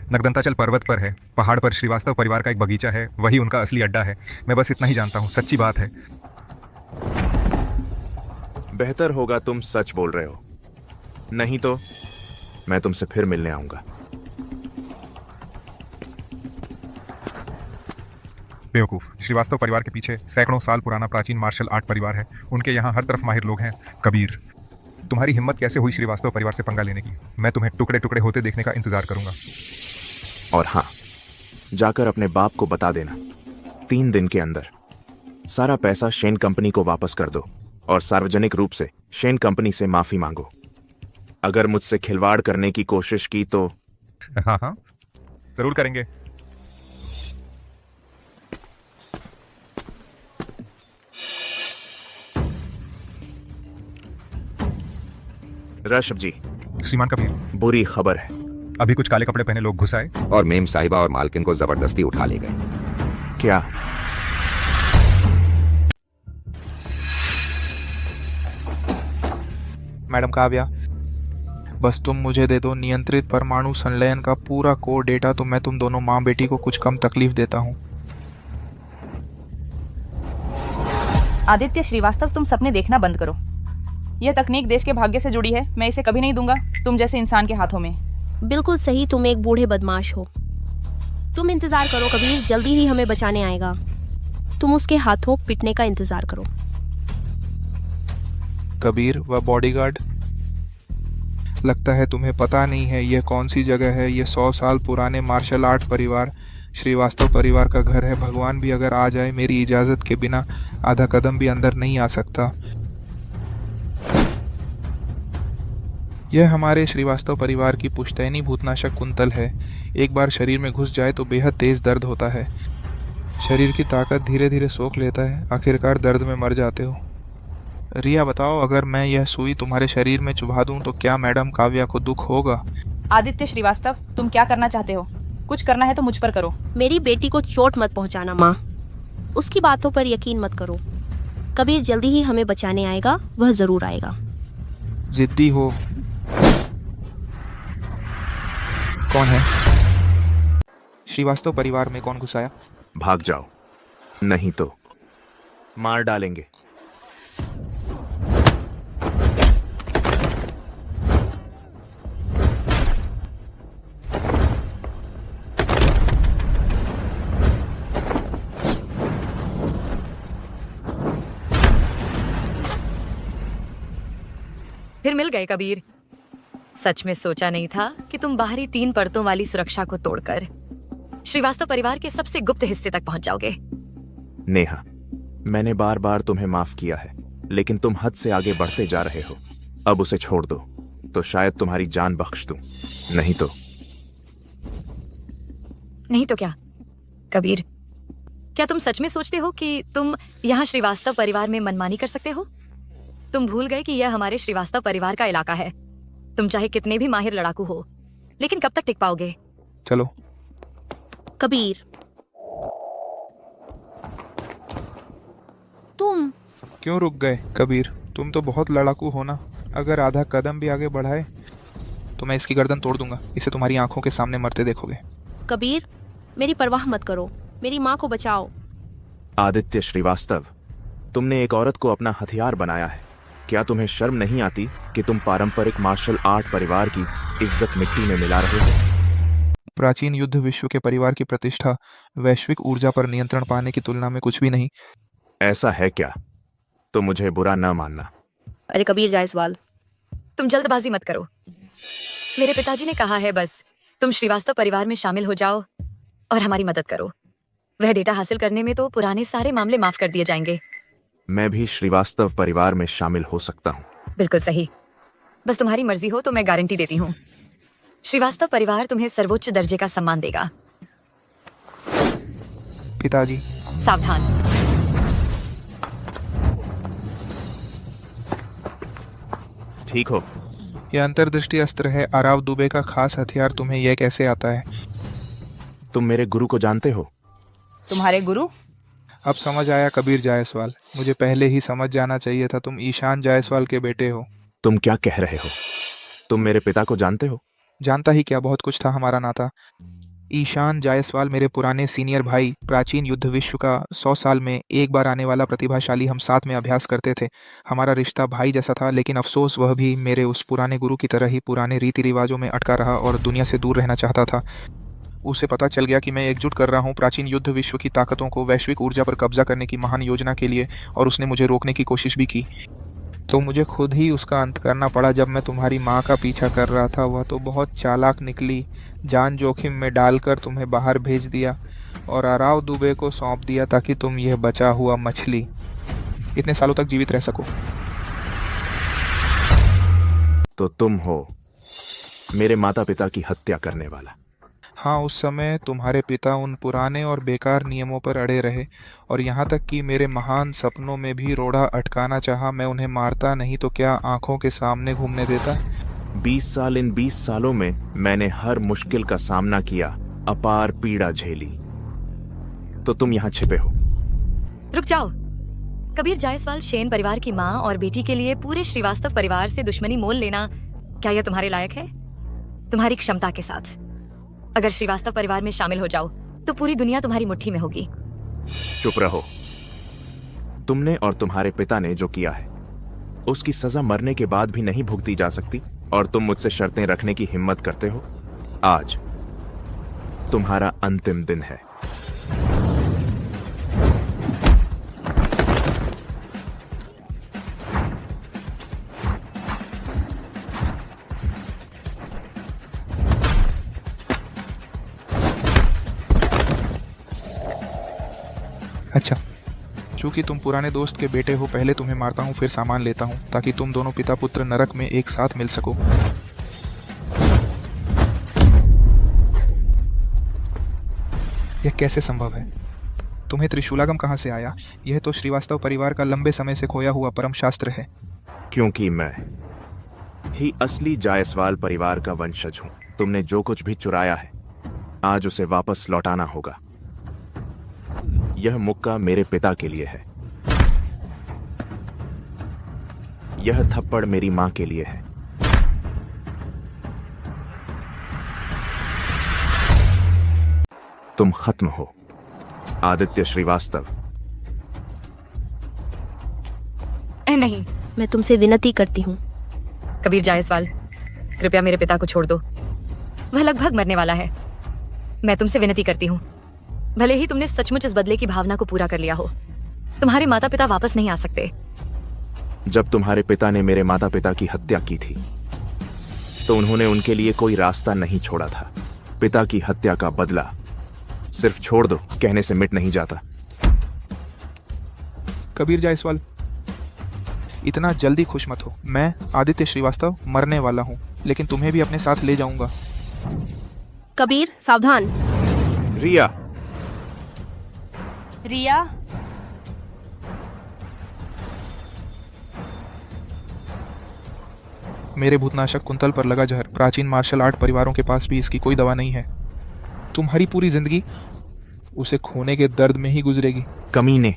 नगदंताचल पर्वत पर है। पहाड़ पर श्रीवास्तव परिवार का एक बगीचा है, वही उनका असली अड्डा है। मैं बस इतना ही जानता हूँ, सच्ची बात है। बेहतर होगा तुम सच बोल रहे हो, नहीं तो मैं तुमसे फिर मिलने आऊंगा। बेवकूफ, श्रीवास्तव परिवार के पीछे सैकड़ों साल पुराना प्राचीन मार्शल आर्ट परिवार है। उनके यहाँ हर तरफ माहिर लोग हैं। कबीर, तुम्हारी हिम्मत कैसे हुई श्रीवास्तव परिवार से पंगा लेने की? मैं तुम्हें टुकड़े टुकड़े होते देखने का इंतजार करूंगा। और हाँ, जाकर अपने बाप को बता देना 3 दिन के अंदर सारा पैसा शेन कंपनी को वापस कर दो, और सार्वजनिक रूप से शेन कंपनी से माफी मांगो। अगर मुझसे खिलवाड़ करने की कोशिश की तो। हाँ हाँ, जरूर करेंगे। ऋषभ जी। श्रीमान कबीर, बुरी खबर है। अभी कुछ काले कपड़े पहने लोग घुस आए और मेम साहिबा और मालकिन को जबरदस्ती उठा ले गए। क्या? मैडम काव्या, बस तुम मुझे दे दो नियंत्रित परमाणु संलयन का पूरा कोर डेटा, तो मैं तुम दोनों माँ बेटी को कुछ कम तकलीफ देता हूँ। आदित्य श्रीवास्तव, तुम सपने देखना बंद करो। यह तकनीक देश के भाग्य से जुड़ी है। मैं इसे कभी नहीं दूंगा तुम जैसे इंसान के हाथों में। बिल्कुल सही, तुम एक बूढ़े बदमाश हो। तुम इंतजार करो कबीर, जल्दी ही हमें बचाने आएगा। तुम उसके हाथों पिटने का इंतजार करो। कबीर व बॉडीगार्ड, लगता है तुम्हें पता नहीं है यह कौन सी जगह है। यह 100 साल पुराने मार्शल आर्ट परिवार श्रीवास्तव परिवार का घर है। भगवान भी अगर आ जाए, मेरी इजाज़त के बिना आधा कदम भी अंदर नहीं आ सकता। यह हमारे श्रीवास्तव परिवार की पुश्तैनी भूतनाशक कुंतल है। एक बार शरीर में घुस जाए तो बेहद तेज दर्द होता है। शरीर की ताकत धीरे धीरे सोख लेता है, आखिरकार दर्द में मर जाते हो। रिया बताओ, अगर मैं यह सुई तुम्हारे शरीर में चुभा दूं तो क्या मैडम काव्या को दुख होगा? आदित्य श्रीवास्तव, तुम क्या करना चाहते हो? कुछ करना है तो मुझ पर करो। मेरी बेटी को चोट मत पहुंचाना माँ, उसकी बातों पर यकीन मत करो। कबीर जल्दी ही हमें बचाने आएगा, वह जरूर आएगा। जिद्दी हो। कौन है? श्रीवास्तव परिवार में कौन घुसाया? भाग जाओ, नहीं तो मार डालेंगे। फिर मिल गए कबीर। सच में सोचा नहीं था कि तुम बाहरी 3 परतों वाली सुरक्षा को तोड़कर श्रीवास्तव परिवार के सबसे गुप्त हिस्से तक पहुंच जाओगे। नेहा, मैंने बार बार तुम्हें माफ किया है, लेकिन तुम हद से आगे बढ़ते जा रहे हो। अब उसे छोड़ दो तो शायद तुम्हारी जान बख्श दूं, नहीं तो क्या कबीर, क्या तुम सच में सोचते हो कि तुम यहाँ श्रीवास्तव परिवार में मनमानी कर सकते हो? तुम भूल गए कि यह हमारे श्रीवास्तव परिवार का इलाका है। तुम चाहे कितने भी माहिर लड़ाकू हो, लेकिन कब तक टिक पाओगे? चलो। कबीर, तुम क्यों रुक गए? कबीर, तुम तो बहुत लड़ाकू हो ना। अगर आधा कदम भी आगे बढ़ाए तो मैं इसकी गर्दन तोड़ दूंगा। इसे तुम्हारी आंखों के सामने मरते देखोगे। कबीर, मेरी परवाह मत करो, मेरी माँ को बचाओ। आदित्य श्रीवास्तव, तुमने एक औरत को अपना हथियार बनाया है। क्या तुम्हें शर्म नहीं आती कि तुम पारंपरिक मार्शल आर्ट परिवार की इज्जत मिट्टी में मिला रहे हो? प्राचीन युद्ध विश्व के परिवार की प्रतिष्ठा वैश्विक ऊर्जा पर नियंत्रण पाने की तुलना में कुछ भी नहीं। ऐसा है क्या? तो मुझे बुरा न मानना। अरे कबीर जायसवाल, तुम जल्दबाजी मत करो। मेरे पिताजी ने कहा है बस तुम श्रीवास्तव परिवार में शामिल हो जाओ और हमारी मदद करो। वह डेटा हासिल करने में तो पुराने सारे मामले माफ कर दिए जाएंगे। मैं भी श्रीवास्तव परिवार में शामिल हो सकता हूँ। बिल्कुल सही, बस तुम्हारी मर्जी हो तो मैं गारंटी देती हूँ, श्रीवास्तव परिवार तुम्हें सर्वोच्च दर्जे का सम्मान देगा। पिताजी सावधान। ठीक हो? यह अंतर्दृष्टि अस्त्र है, आराव दुबे का खास हथियार। तुम्हें यह कैसे आता है? तुम मेरे गुरु को जानते हो? तुम्हारे गुरु? अब समझ आया कबीर जायसवाल, मुझे पहले ही समझ जाना चाहिए था। तुम ईशान जायसवाल के बेटे हो। तुम क्या कह रहे हो? तुम मेरे पिता को जानते हो? जानता ही क्या, बहुत कुछ था हमारा नाता। ईशान जायसवाल मेरे पुराने सीनियर भाई। प्राचीन युद्ध विश्व का 100 साल में एक बार आने वाला प्रतिभाशाली। हम साथ में अभ्यास करते थे। हमारा रिश्ता भाई जैसा था, लेकिन अफसोस वह भी मेरे उस पुराने गुरु की तरह ही पुराने रीति रिवाजों में अटका रहा और दुनिया से दूर रहना चाहता था। उसे पता चल गया कि मैं एकजुट कर रहा हूँ प्राचीन युद्ध विश्व की ताकतों को वैश्विक ऊर्जा पर कब्जा करने की महान योजना के लिए, और उसने मुझे रोकने की कोशिश भी की। तो मुझे खुद ही उसका अंत करना पड़ा। जब मैं तुम्हारी माँ का पीछा कर रहा था, वह तो बहुत चालाक निकली। जान जोखिम में डालकर तुम्हें बाहर भेज दिया और आराव दुबे को सौंप दिया ताकि तुम यह बचा हुआ मछली इतने सालों तक जीवित रह सको। तो तुम हो मेरे माता पिता की हत्या करने वाला? हाँ, उस समय तुम्हारे पिता उन पुराने और बेकार नियमों पर अड़े रहे और यहाँ तक कि मेरे महान सपनों में भी रोड़ा अटकाना चाहा। मैं उन्हें मारता नहीं तो क्या आंखों के सामने घूमने देता? 20 साल, इन 20 सालों में मैंने हर मुश्किल का सामना किया, अपार पीड़ा झेली, तो तुम यहाँ छिपे हो। रुक जाओ कबीर जायसवाल, शेन परिवार की माँ और बेटी के लिए पूरे श्रीवास्तव परिवार से दुश्मनी मोल लेना, क्या यह तुम्हारे लायक है? तुम्हारी क्षमता के साथ अगर श्रीवास्तव परिवार में शामिल हो जाओ तो पूरी दुनिया तुम्हारी मुट्ठी में होगी। चुप रहो। तुमने और तुम्हारे पिता ने जो किया है उसकी सजा मरने के बाद भी नहीं भुगती जा सकती, और तुम मुझसे शर्तें रखने की हिम्मत करते हो? आज तुम्हारा अंतिम दिन है। अच्छा, चूंकि तुम पुराने दोस्त के बेटे हो, पहले तुम्हें मारता हूँ फिर सामान लेता हूँ, ताकि तुम दोनों पिता पुत्र नरक में एक साथ मिल सको। यह कैसे संभव है? तुम्हें त्रिशूलागम कहाँ से आया? यह तो श्रीवास्तव परिवार का लंबे समय से खोया हुआ परम शास्त्र है। क्योंकि मैं ही असली जायसवाल परिवार का वंशज हूं। तुमने जो कुछ भी चुराया है, आज उसे वापस लौटाना होगा। यह मुक्का मेरे पिता के लिए है। यह थप्पड़ मेरी मां के लिए है। तुम खत्म हो, आदित्य श्रीवास्तव। नहीं, मैं तुमसे विनती करती हूँ। कबीर जायसवाल, कृपया मेरे पिता को छोड़ दो। वह लगभग मरने वाला है। मैं तुमसे विनती करती हूँ, भले ही तुमने सचमुच इस बदले की भावना को पूरा कर लिया हो, तुम्हारे माता पिता वापस नहीं आ सकते। जब तुम्हारे पिता ने मेरे माता पिता की हत्या की थी, तो उन्होंने उनके लिए कोई रास्ता नहीं छोड़ा था। पिता की हत्या का बदला सिर्फ छोड़ दो कहने से मिट नहीं जाता। कबीर जायसवाल, इतना जल्दी खुश मत हो। मैं आदित्य श्रीवास्तव मरने वाला हूँ, लेकिन तुम्हें भी अपने साथ ले जाऊंगा। कबीर, सावधान। रिया, रिया, मेरे भूतनाशक कुंतल पर लगा जहर। प्राचीन मार्शल आर्ट परिवारों के पास भी इसकी कोई दवा नहीं है। तुम्हारी पूरी जिंदगी उसे खोने के दर्द में ही गुजरेगी। कमीने।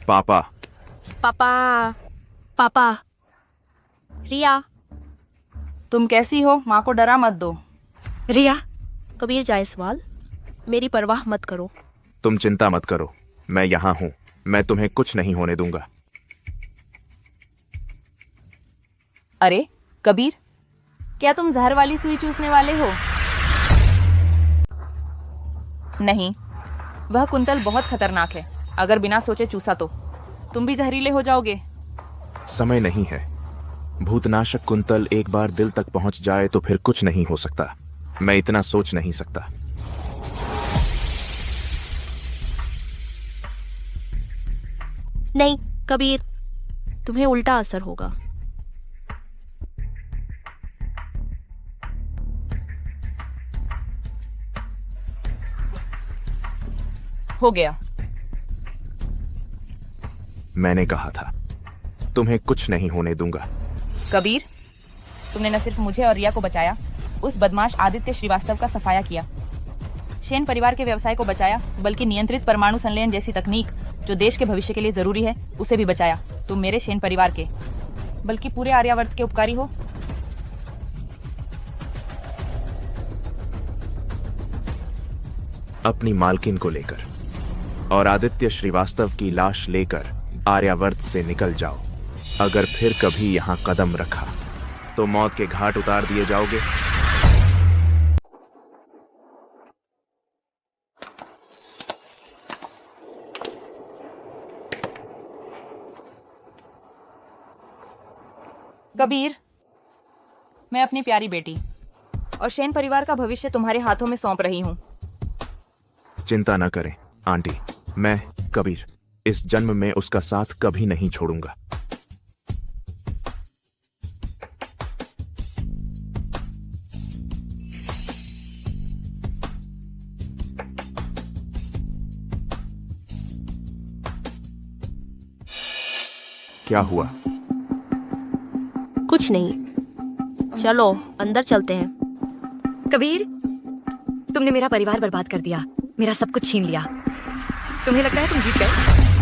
पापा। पापा, पापा। रिया, तुम कैसी हो? माँ को डरा मत दो। रिया। कबीर जायसवाल, मेरी परवाह मत करो। तुम चिंता मत करो, मैं यहां हूं। मैं तुम्हें कुछ नहीं होने दूंगा। अरे कबीर, क्या तुम जहर वाली सुई चूसने वाले हो? नहीं, वह कुंतल बहुत खतरनाक है। अगर बिना सोचे चूसा तो तुम भी जहरीले हो जाओगे। समय नहीं है। भूतनाशक कुंतल एक बार दिल तक पहुंच जाए तो फिर कुछ नहीं हो सकता। मैं इतना सोच नहीं सकता। नहीं कबीर, तुम्हें उल्टा असर होगा। हो गया। मैंने कहा था, तुम्हें कुछ नहीं होने दूंगा। कबीर, तुमने न सिर्फ मुझे और रिया को बचाया, उस बदमाश आदित्य श्रीवास्तव का सफाया किया। सेन परिवार के व्यवसाय को बचाया, बल्कि नियंत्रित परमाणु संलयन जैसी तकनीक जो देश के भविष्य के लिए जरूरी है, उसे भी बचाया। तुम मेरे सेन परिवार के, बल्कि पूरे आर्यावर्त के उपकारी हो। अपनी मालकिन को लेकर और आदित्य श्रीवास्तव की लाश लेकर आर्यावर्त से निकल जाओ। अगर फिर कभी यहां कदम रखा तो मौत के घाट उतार दिए जाओगे। कबीर, मैं अपनी प्यारी बेटी और सेन परिवार का भविष्य तुम्हारे हाथों में सौंप रही हूं। चिंता न करें आंटी, मैं कबीर इस जन्म में उसका साथ कभी नहीं छोड़ूंगा। क्या हुआ? कुछ नहीं, चलो अंदर चलते हैं। कबीर, तुमने मेरा परिवार बर्बाद कर दिया, मेरा सब कुछ छीन लिया। तुम्हें लगता है तुम जीत गए?